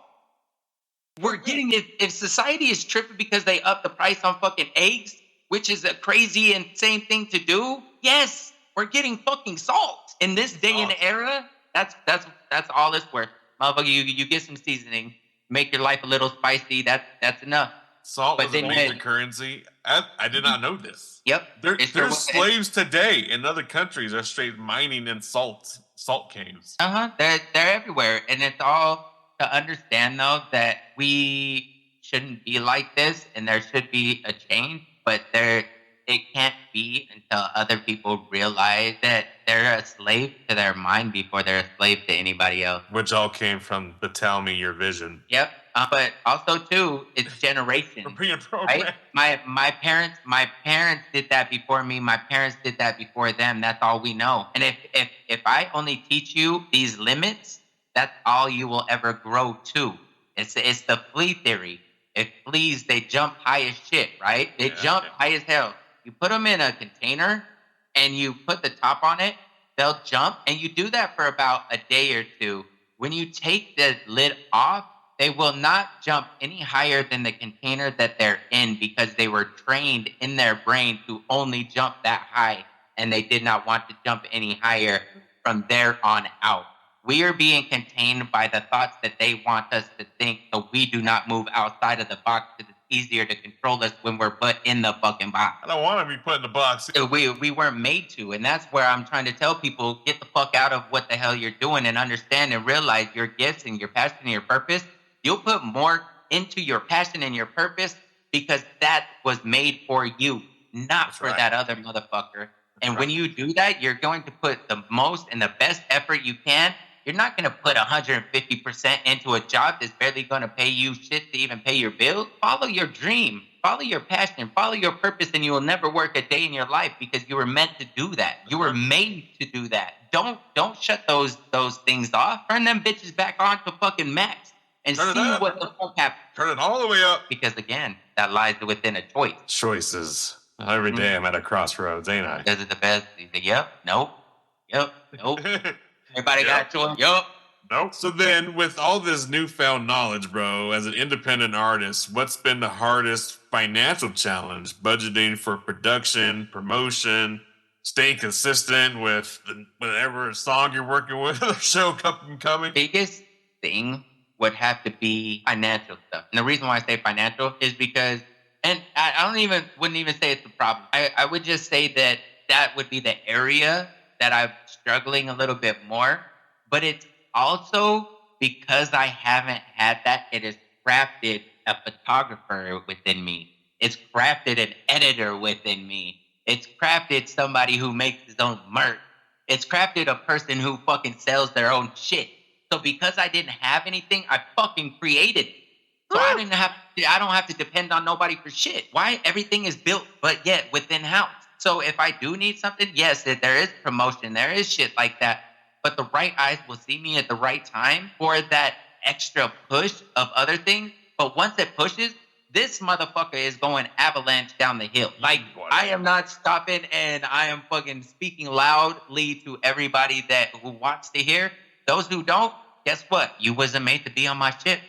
[SPEAKER 3] We're getting, if society is tripping because they up the price on fucking eggs, which is a crazy, insane thing to do, yes, we're getting fucking salt. In this day and era, that's all it's worth. Motherfucker, you get some seasoning, make your life a little spicy, that's enough.
[SPEAKER 2] Salt is a major currency. I did not know this.
[SPEAKER 3] Yep.
[SPEAKER 2] There's slaves today in other countries are straight mining in salt caves.
[SPEAKER 3] They're everywhere. And it's all to understand, though, that we shouldn't be like this and there should be a change. But it can't be until other people realize that they're a slave to their mind before they're a slave to anybody else.
[SPEAKER 2] Which all came from the Tell Me Your Vision.
[SPEAKER 3] Yep. But also too, it's generations. Right? My parents did that before me. My parents did that before them. That's all we know. And if I only teach you these limits, that's all you will ever grow to. It's the flea theory. If fleas, they jump high as shit, right? They jump high as hell. You put them in a container and you put the top on it, they'll jump. And you do that for about a day or two. When you take the lid off, they will not jump any higher than the container that they're in because they were trained in their brain to only jump that high. And they did not want to jump any higher from there on out. We are being contained by the thoughts that they want us to think, so we do not move outside of the box because it's easier to control us when we're put in the fucking box.
[SPEAKER 2] I don't want to be put in the box.
[SPEAKER 3] We weren't made to, and that's where I'm trying to tell people, get the fuck out of what the hell you're doing and understand and realize your gifts and your passion and your purpose. You'll put more into your passion and your purpose because that was made for you, not for that other motherfucker. And when you do that, you're going to put the most and the best effort you can. You're not going to put 150% into a job that's barely going to pay you shit to even pay your bills. Follow your dream, follow your passion, follow your purpose, and you will never work a day in your life because you were meant to do that. You were made to do that. Don't shut those things off. Turn them bitches back on to fucking max and see what the fuck happens.
[SPEAKER 2] Turn it all the way up.
[SPEAKER 3] Because again, that lies within a choice.
[SPEAKER 2] Choices. Every day I'm at a crossroads, ain't I?
[SPEAKER 3] Does it the best? You say, yep, nope, nope. Everybody got a choice? Yup.
[SPEAKER 2] Nope. So then, with all this newfound knowledge, bro, as an independent artist, what's been the hardest financial challenge? Budgeting for production, promotion, staying consistent with whatever song you're working with, or show coming?
[SPEAKER 3] Biggest thing would have to be financial stuff. And the reason why I say financial is because, and I wouldn't even say it's a problem. I would just say that would be the area that I'm struggling a little bit more, but it's also because I haven't had that, it has crafted a photographer within me. It's crafted an editor within me. It's crafted somebody who makes his own merch. It's crafted a person who fucking sells their own shit. So because I didn't have anything, I fucking created it. So I don't have to depend on nobody for shit. Why? Everything is built, but yet within house. So if I do need something, yes, there is promotion, there is shit like that. But the right eyes will see me at the right time for that extra push of other things. But once it pushes, this motherfucker is going avalanche down the hill. Like, I am not stopping, and I am fucking speaking loudly to everybody who wants to hear. Those who don't, guess what? You wasn't made to be on my ship.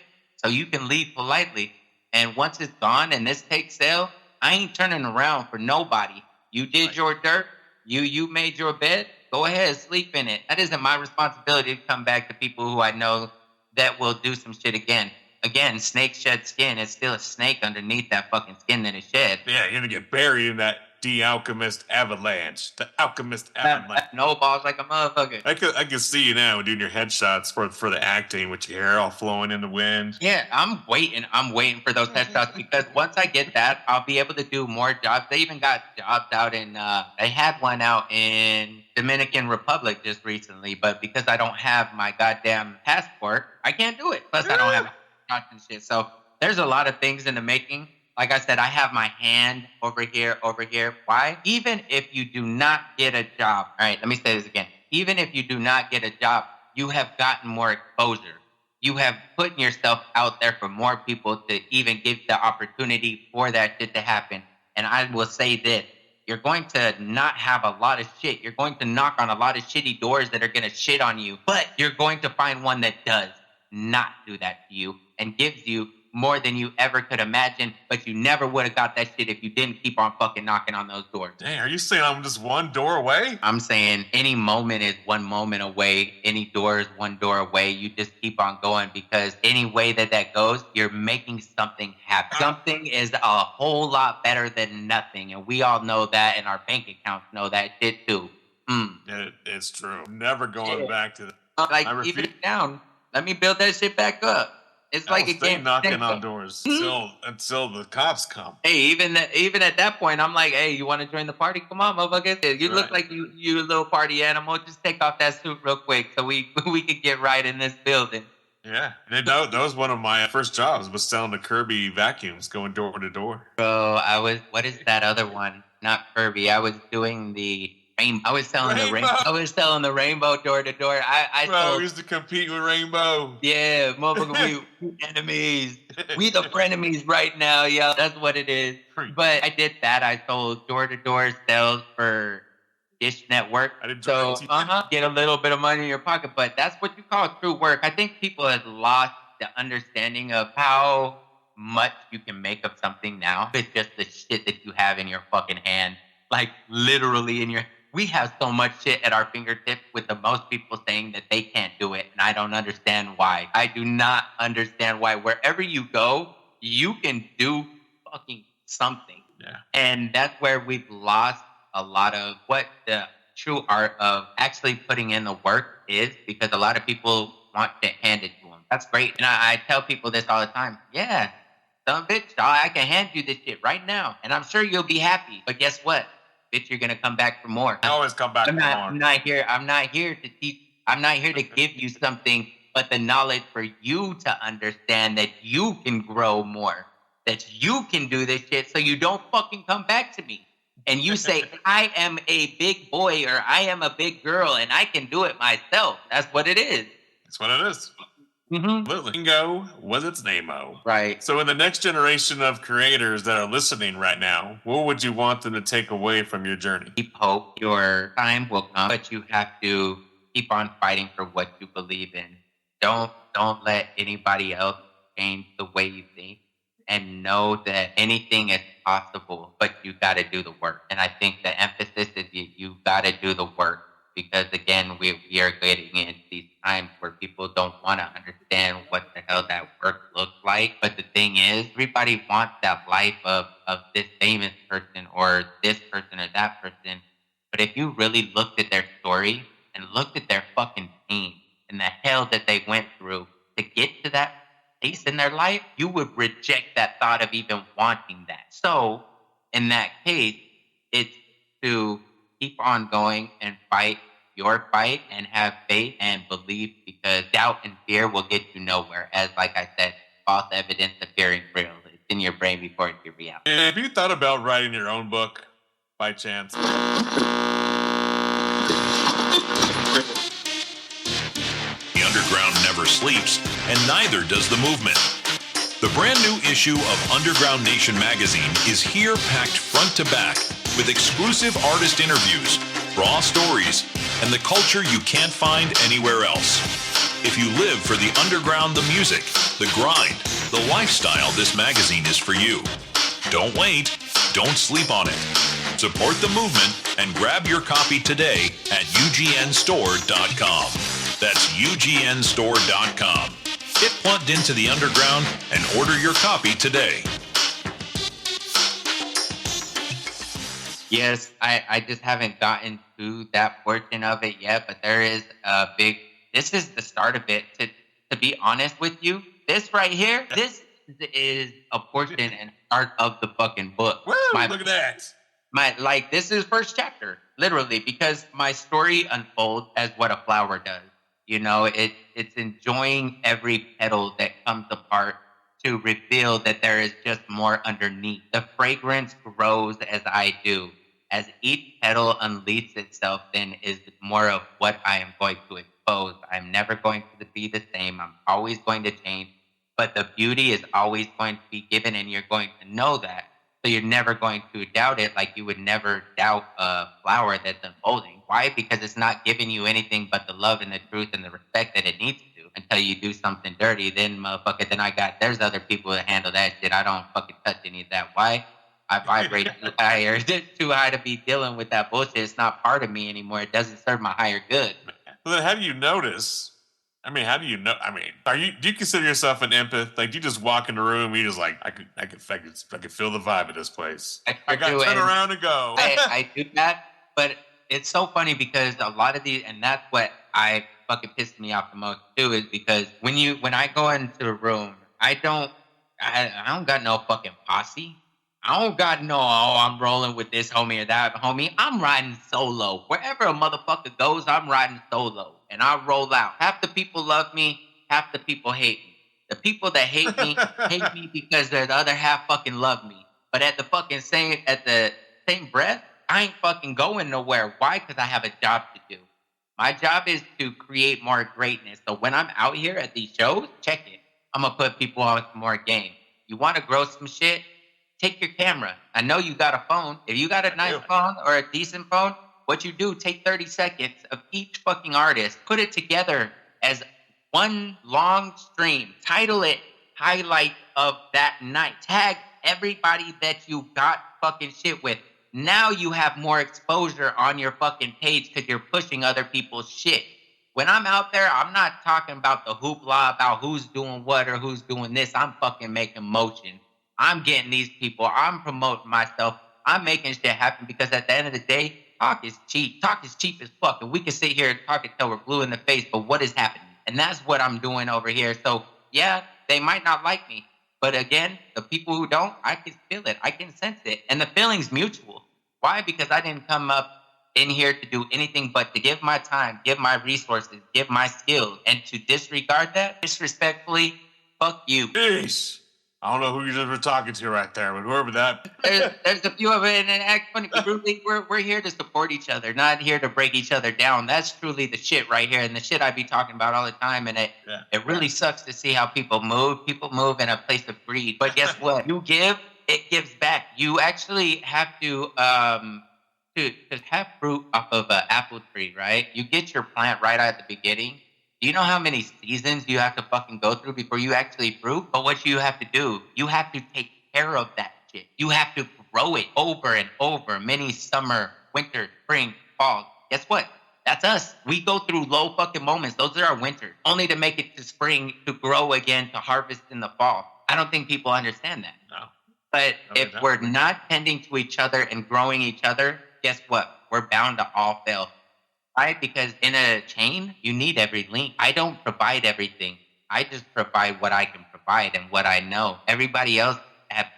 [SPEAKER 3] So you can leave politely. And once it's gone and this takes sale, I ain't turning around for nobody. You did your dirt. You made your bed. Go ahead, sleep in it. That isn't my responsibility to come back to people who I know that will do some shit again. Again, snakes shed skin. It's still a snake underneath that fucking skin that it shed.
[SPEAKER 2] Yeah, you're gonna get buried in that Dee Alkemist avalanche. The Alchemist avalanche.
[SPEAKER 3] No balls like a motherfucker.
[SPEAKER 2] I could see you now doing your headshots for the acting with your hair all flowing in the wind.
[SPEAKER 3] Yeah, I'm waiting for those headshots because once I get that, I'll be able to do more jobs. They even got jobs out in, they had one out in Dominican Republic just recently, but because I don't have my goddamn passport, I can't do it. Plus I don't have shots and shit. So there's a lot of things in the making. Like I said, I have my hand over here. Why? Even if you do not get a job, all right, let me say this again. Even if you do not get a job, you have gotten more exposure. You have put yourself out there for more people to even give the opportunity for that shit to happen. And I will say this, you're going to not have a lot of shit. You're going to knock on a lot of shitty doors that are going to shit on you, but you're going to find one that does not do that to you and gives you more than you ever could imagine, but you never would have got that shit if you didn't keep on fucking knocking on those doors.
[SPEAKER 2] Dang, are you saying I'm just one door away?
[SPEAKER 3] I'm saying any moment is one moment away. Any door is one door away. You just keep on going because any way that goes, you're making something happen. Something is a whole lot better than nothing, and we all know that, and our bank accounts know that shit too.
[SPEAKER 2] It's true. Never going back to the...
[SPEAKER 3] Like, even down, let me build that shit back up. It's like a game.
[SPEAKER 2] Knocking on doors until the cops come.
[SPEAKER 3] Hey, even at that point, I'm like, hey, you want to join the party? Come on, motherfucker. You look like you a little party animal. Just take off that suit real quick so we could get right in this building.
[SPEAKER 2] Yeah, that was one of my first jobs, was selling the Kirby vacuums, going door to door.
[SPEAKER 3] Bro, what is that other one? Not Kirby. I was doing the I was selling I was selling the rainbow door to door. I
[SPEAKER 2] Bro,
[SPEAKER 3] sold.
[SPEAKER 2] we used to compete with Rainbow.
[SPEAKER 3] Yeah, motherfucker, we enemies. We the frenemies right now, yo. That's what it is. But I did that. I sold door-to-door sales for Dish Network.
[SPEAKER 2] I did
[SPEAKER 3] So,
[SPEAKER 2] direct.
[SPEAKER 3] get a little bit of money in your pocket. But that's what you call true work. I think people have lost the understanding of how much you can make of something now with just the shit that you have in your fucking hand. Like, literally in your... We have so much shit at our fingertips with the most people saying that they can't do it, and I don't understand why. I do not understand why. Wherever you go, you can do fucking something.
[SPEAKER 2] Yeah.
[SPEAKER 3] And that's where we've lost a lot of what the true art of actually putting in the work is, because a lot of people want to hand it to them. That's great. And I tell people this all the time. Yeah, son bitch, I can hand you this shit right now, and I'm sure you'll be happy. But guess what? Bitch, you're gonna come back for more.
[SPEAKER 2] I always come back for more.
[SPEAKER 3] I'm not here to teach. I'm not here to give you something, but the knowledge for you to understand that you can grow more, that you can do this shit, so you don't fucking come back to me. And you say, I am a big boy or I am a big girl and I can do it myself. That's what it is.
[SPEAKER 2] That's what it is. Literally. Bingo was its name-o.
[SPEAKER 3] Right.
[SPEAKER 2] So in the next generation of creators that are listening right now, what would you want them to take away from your journey?
[SPEAKER 3] Keep hope. Your time will come, but you have to keep on fighting for what you believe in. Don't let anybody else change the way you think, and know that anything is possible, but you got to do the work. And I think the emphasis is you got to do the work, because again, we are getting into these times where people don't want to understand what the hell that work looks like. But the thing is, everybody wants that life of this famous person or this person or that person. But if you really looked at their story and looked at their fucking pain and the hell that they went through to get to that place in their life, you would reject that thought of even wanting that. So in that case, it's to keep on going and fight your fight and have faith and believe, because doubt and fear will get you nowhere. As like I said, false evidence appearing real. It's in your brain before it's your reality.
[SPEAKER 2] And have you thought about writing your own book by chance?
[SPEAKER 1] The underground never sleeps, and neither does the movement. The brand new issue of Underground Nation magazine is here, packed front to back with exclusive artist interviews, raw stories, and the culture you can't find anywhere else. If you live for the underground, the music, the grind, the lifestyle, this magazine is for you. Don't wait. Don't sleep on it. Support the movement and grab your copy today at ugnstore.com. That's ugnstore.com. Get plugged into the underground and order your copy today.
[SPEAKER 3] Yes, I just haven't gotten to that portion of it yet, but there is a big... This is the start of it. To be honest with you, this right here, this is a portion and part of the fucking book.
[SPEAKER 2] Woo, look at that.
[SPEAKER 3] This is first chapter, literally, because my story unfolds as what a flower does. You know, it's enjoying every petal that comes apart to reveal that there is just more underneath. The fragrance grows as I do. As each petal unleashes itself, then is more of what I am going to expose. I'm never going to be the same. I'm always going to change. But the beauty is always going to be given, and you're going to know that. So you're never going to doubt it, like you would never doubt a flower that's unfolding. Why? Because it's not giving you anything but the love and the truth and the respect that it needs to. Until you do something dirty, then motherfucker, there's other people that handle that shit. I don't fucking touch any of that. Why? I vibrate too higher. It's too high to be dealing with that bullshit. It's not part of me anymore. It doesn't serve my higher good.
[SPEAKER 2] Well, then how do you notice? How do you know? Do you consider yourself an empath? Like, do you just walk in the room and you're just like, I could feel the vibe of this place. I got to turn around and go.
[SPEAKER 3] I do that, but it's so funny because a lot of these, and that's what I fucking pissed me off the most too, is because when I go into a room, I don't got no fucking posse. I don't got no, I'm rolling with this homie or that homie. I'm riding solo. Wherever a motherfucker goes, I'm riding solo. And I roll out. Half the people love me, half the people hate me. The people that hate me because the other half fucking love me. But at the same breath, I ain't fucking going nowhere. Why? Because I have a job to do. My job is to create more greatness. So when I'm out here at these shows, check it. I'm going to put people on some more game. You want to grow some shit? Take your camera. I know you got a phone. If you got a nice phone or a decent phone, what you do, take 30 seconds of each fucking artist, put it together as one long stream, title it highlight of that night. Tag everybody that you got fucking shit with. Now you have more exposure on your fucking page because you're pushing other people's shit. When I'm out there, I'm not talking about the hoopla about who's doing what or who's doing this. I'm fucking making motion. I'm getting these people. I'm promoting myself. I'm making shit happen because at the end of the day, talk is cheap. Talk is cheap as fuck. And we can sit here and talk until we're blue in the face, but what is happening? And that's what I'm doing over here. So yeah, they might not like me. But again, the people who don't, I can feel it. I can sense it. And the feeling's mutual. Why? Because I didn't come up in here to do anything but to give my time, give my resources, give my skills. And to disregard that, disrespectfully, fuck you.
[SPEAKER 2] Jeez. I don't know who you just were talking to right there, but whoever that.
[SPEAKER 3] There's a few of it, and act funny. Really, we're here to support each other, not here to break each other down. That's truly the shit right here, and the shit I be talking about all the time. And it really sucks to see how people move. People move in a place of greed, but guess what? You give, it gives back. You actually have to have fruit off of an apple tree, right? You get your plant right at the beginning. Do you know how many seasons you have to fucking go through before you actually fruit? But what you have to do, you have to take care of that shit. You have to grow it over and over. Many summer, winter, spring, fall. Guess what? That's us. We go through low fucking moments. Those are our winters. Only to make it to spring, to grow again, to harvest in the fall. I don't think people understand that.
[SPEAKER 2] No.
[SPEAKER 3] But if we're not tending to each other and growing each other, guess what? We're bound to all fail. Right? Because in a chain, you need every link. I don't provide everything. I just provide what I can provide and what I know. Everybody else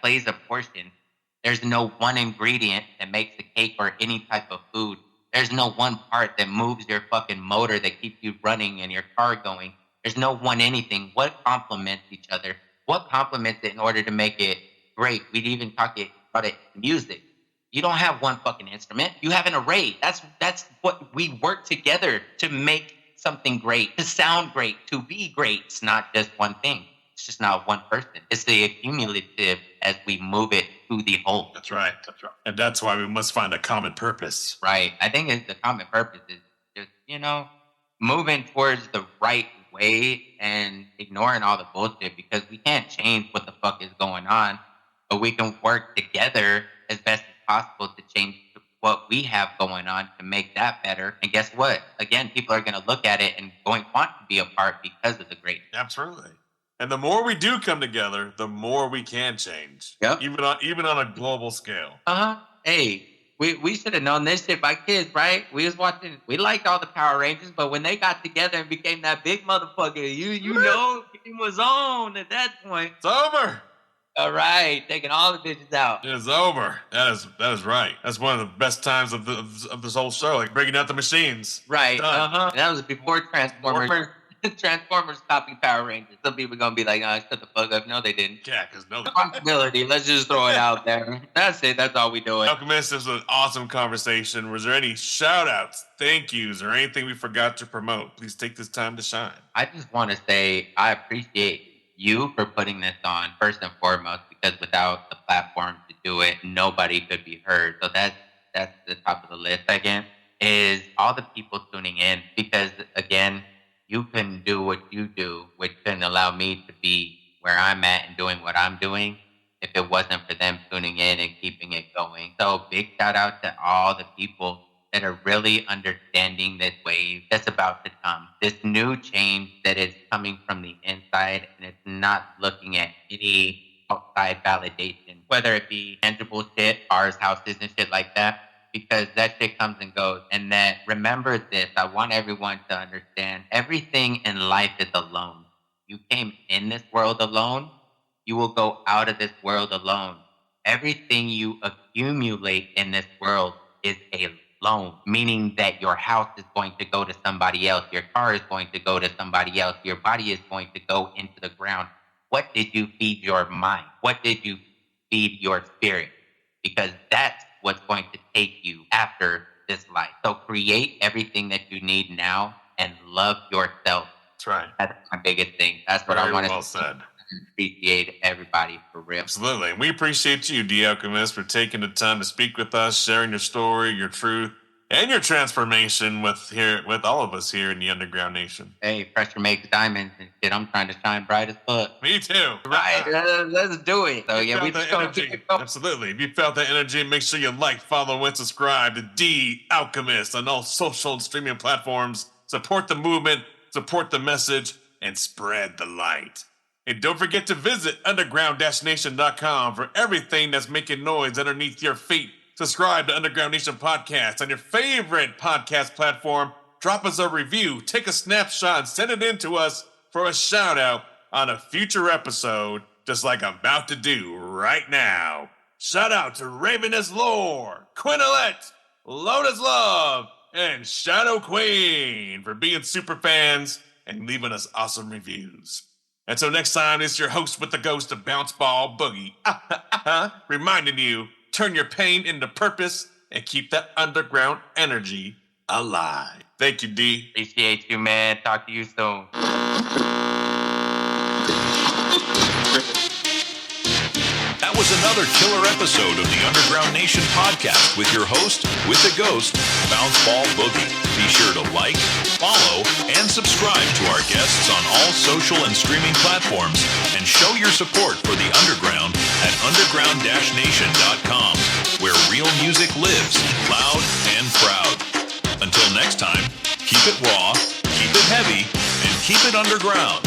[SPEAKER 3] plays a portion. There's no one ingredient that makes a cake or any type of food. There's no one part that moves your fucking motor that keeps you running and your car going. There's no one anything. What complements each other? What complements it in order to make it great? We'd even talk about it music. You don't have one fucking instrument. You have an array. That's what we work together to make something great, to sound great, to be great. It's not just one thing. It's just not one person. It's the accumulative as we move it to the whole.
[SPEAKER 2] That's right. And that's why we must find a common purpose.
[SPEAKER 3] Right. I think the common purpose is just, moving towards the right way and ignoring all the bullshit because we can't change what the fuck is going on, but we can work together as best as possible to change what we have going on to make that better. And guess what? Again, people are going to look at it and want to be a part because of the great.
[SPEAKER 2] Absolutely. And the more we do come together, the more we can change.
[SPEAKER 3] Yep.
[SPEAKER 2] Even on a global scale.
[SPEAKER 3] Hey, we should have known this shit by kids, right? We liked all the Power Rangers, but when they got together and became that big motherfucker, you know, it was on at that point.
[SPEAKER 2] It's over.
[SPEAKER 3] All right, taking all the bitches out.
[SPEAKER 2] It's over. That is right. That's one of the best times of this whole show, like breaking out the machines.
[SPEAKER 3] Right. That was before Transformers. Transformers copied Power Rangers. Some people are gonna be like, "Oh, shut the fuck up." No, they didn't.
[SPEAKER 2] Yeah, because no
[SPEAKER 3] responsibility. Let's just throw it out there. That's it. That's all we doing.
[SPEAKER 2] Alchemist, this was an awesome conversation. Was there any shout outs, thank yous, or anything we forgot to promote? Please take this time to shine.
[SPEAKER 3] I just want to say I appreciate you for putting this on first and foremost, because without the platform to do it, nobody could be heard. So that's the top of the list. Second is all the people tuning in, because again, you couldn't do what you do, which couldn't allow me to be where I'm at and doing what I'm doing if it wasn't for them tuning in and keeping it going. So big shout out to all the people that are really understanding this wave that's about to come. This new change that is coming from the inside, and it's not looking at any outside validation, whether it be tangible shit, cars, houses, and shit like that, because that shit comes and goes. And that, remember this, I want everyone to understand, everything in life is alone. You came in this world alone, you will go out of this world alone. Everything you accumulate in this world is a loan, meaning that your house is going to go to somebody else, your car is going to go to somebody else, your body is going to go into the ground. What did you feed your mind? What did you feed your spirit? Because that's what's going to take you after this life. So create everything that you need now and love yourself.
[SPEAKER 2] That's right.
[SPEAKER 3] That's my biggest thing. That's what
[SPEAKER 2] Very
[SPEAKER 3] I want to
[SPEAKER 2] well said.
[SPEAKER 3] appreciate everybody for real.
[SPEAKER 2] Absolutely. And we appreciate you, Dee Alkemist, for taking the time to speak with us, sharing your story, your truth, and your transformation with all of us here in the Underground Nation.
[SPEAKER 3] Hey, pressure makes diamonds and shit. I'm trying to shine bright as fuck.
[SPEAKER 2] Me too.
[SPEAKER 3] Right, let's do it. So yeah, we just gonna keep it going.
[SPEAKER 2] Absolutely. If you felt that energy, make sure you like, follow, and subscribe to Dee Alkemist on all social and streaming platforms. Support the movement, support the message, and spread the light. And don't forget to visit underground-nation.com for everything that's making noise underneath your feet. Subscribe to Underground Nation Podcast on your favorite podcast platform. Drop us a review, take a snapshot, and send it in to us for a shout out on a future episode, just like I'm about to do right now. Shout out to Ravenous Lore, Quinolette, Lotus Love, and Shadow Queen for being super fans and leaving us awesome reviews. Until next time, it's your host with the ghost of Bounce Ball Boogie, reminding you, turn your pain into purpose and keep that underground energy alive. Thank you, Dee.
[SPEAKER 3] Appreciate you, man. Talk to you soon.
[SPEAKER 1] That was another killer episode of the Underground Nation podcast with your host, with the ghost, Bounce Ball Boogie. Be sure to like, follow, and subscribe to our guests on all social and streaming platforms, and show your support for the Underground at underground-nation.com, where real music lives, loud and proud. Until next time, keep it raw, keep it heavy, and keep it underground.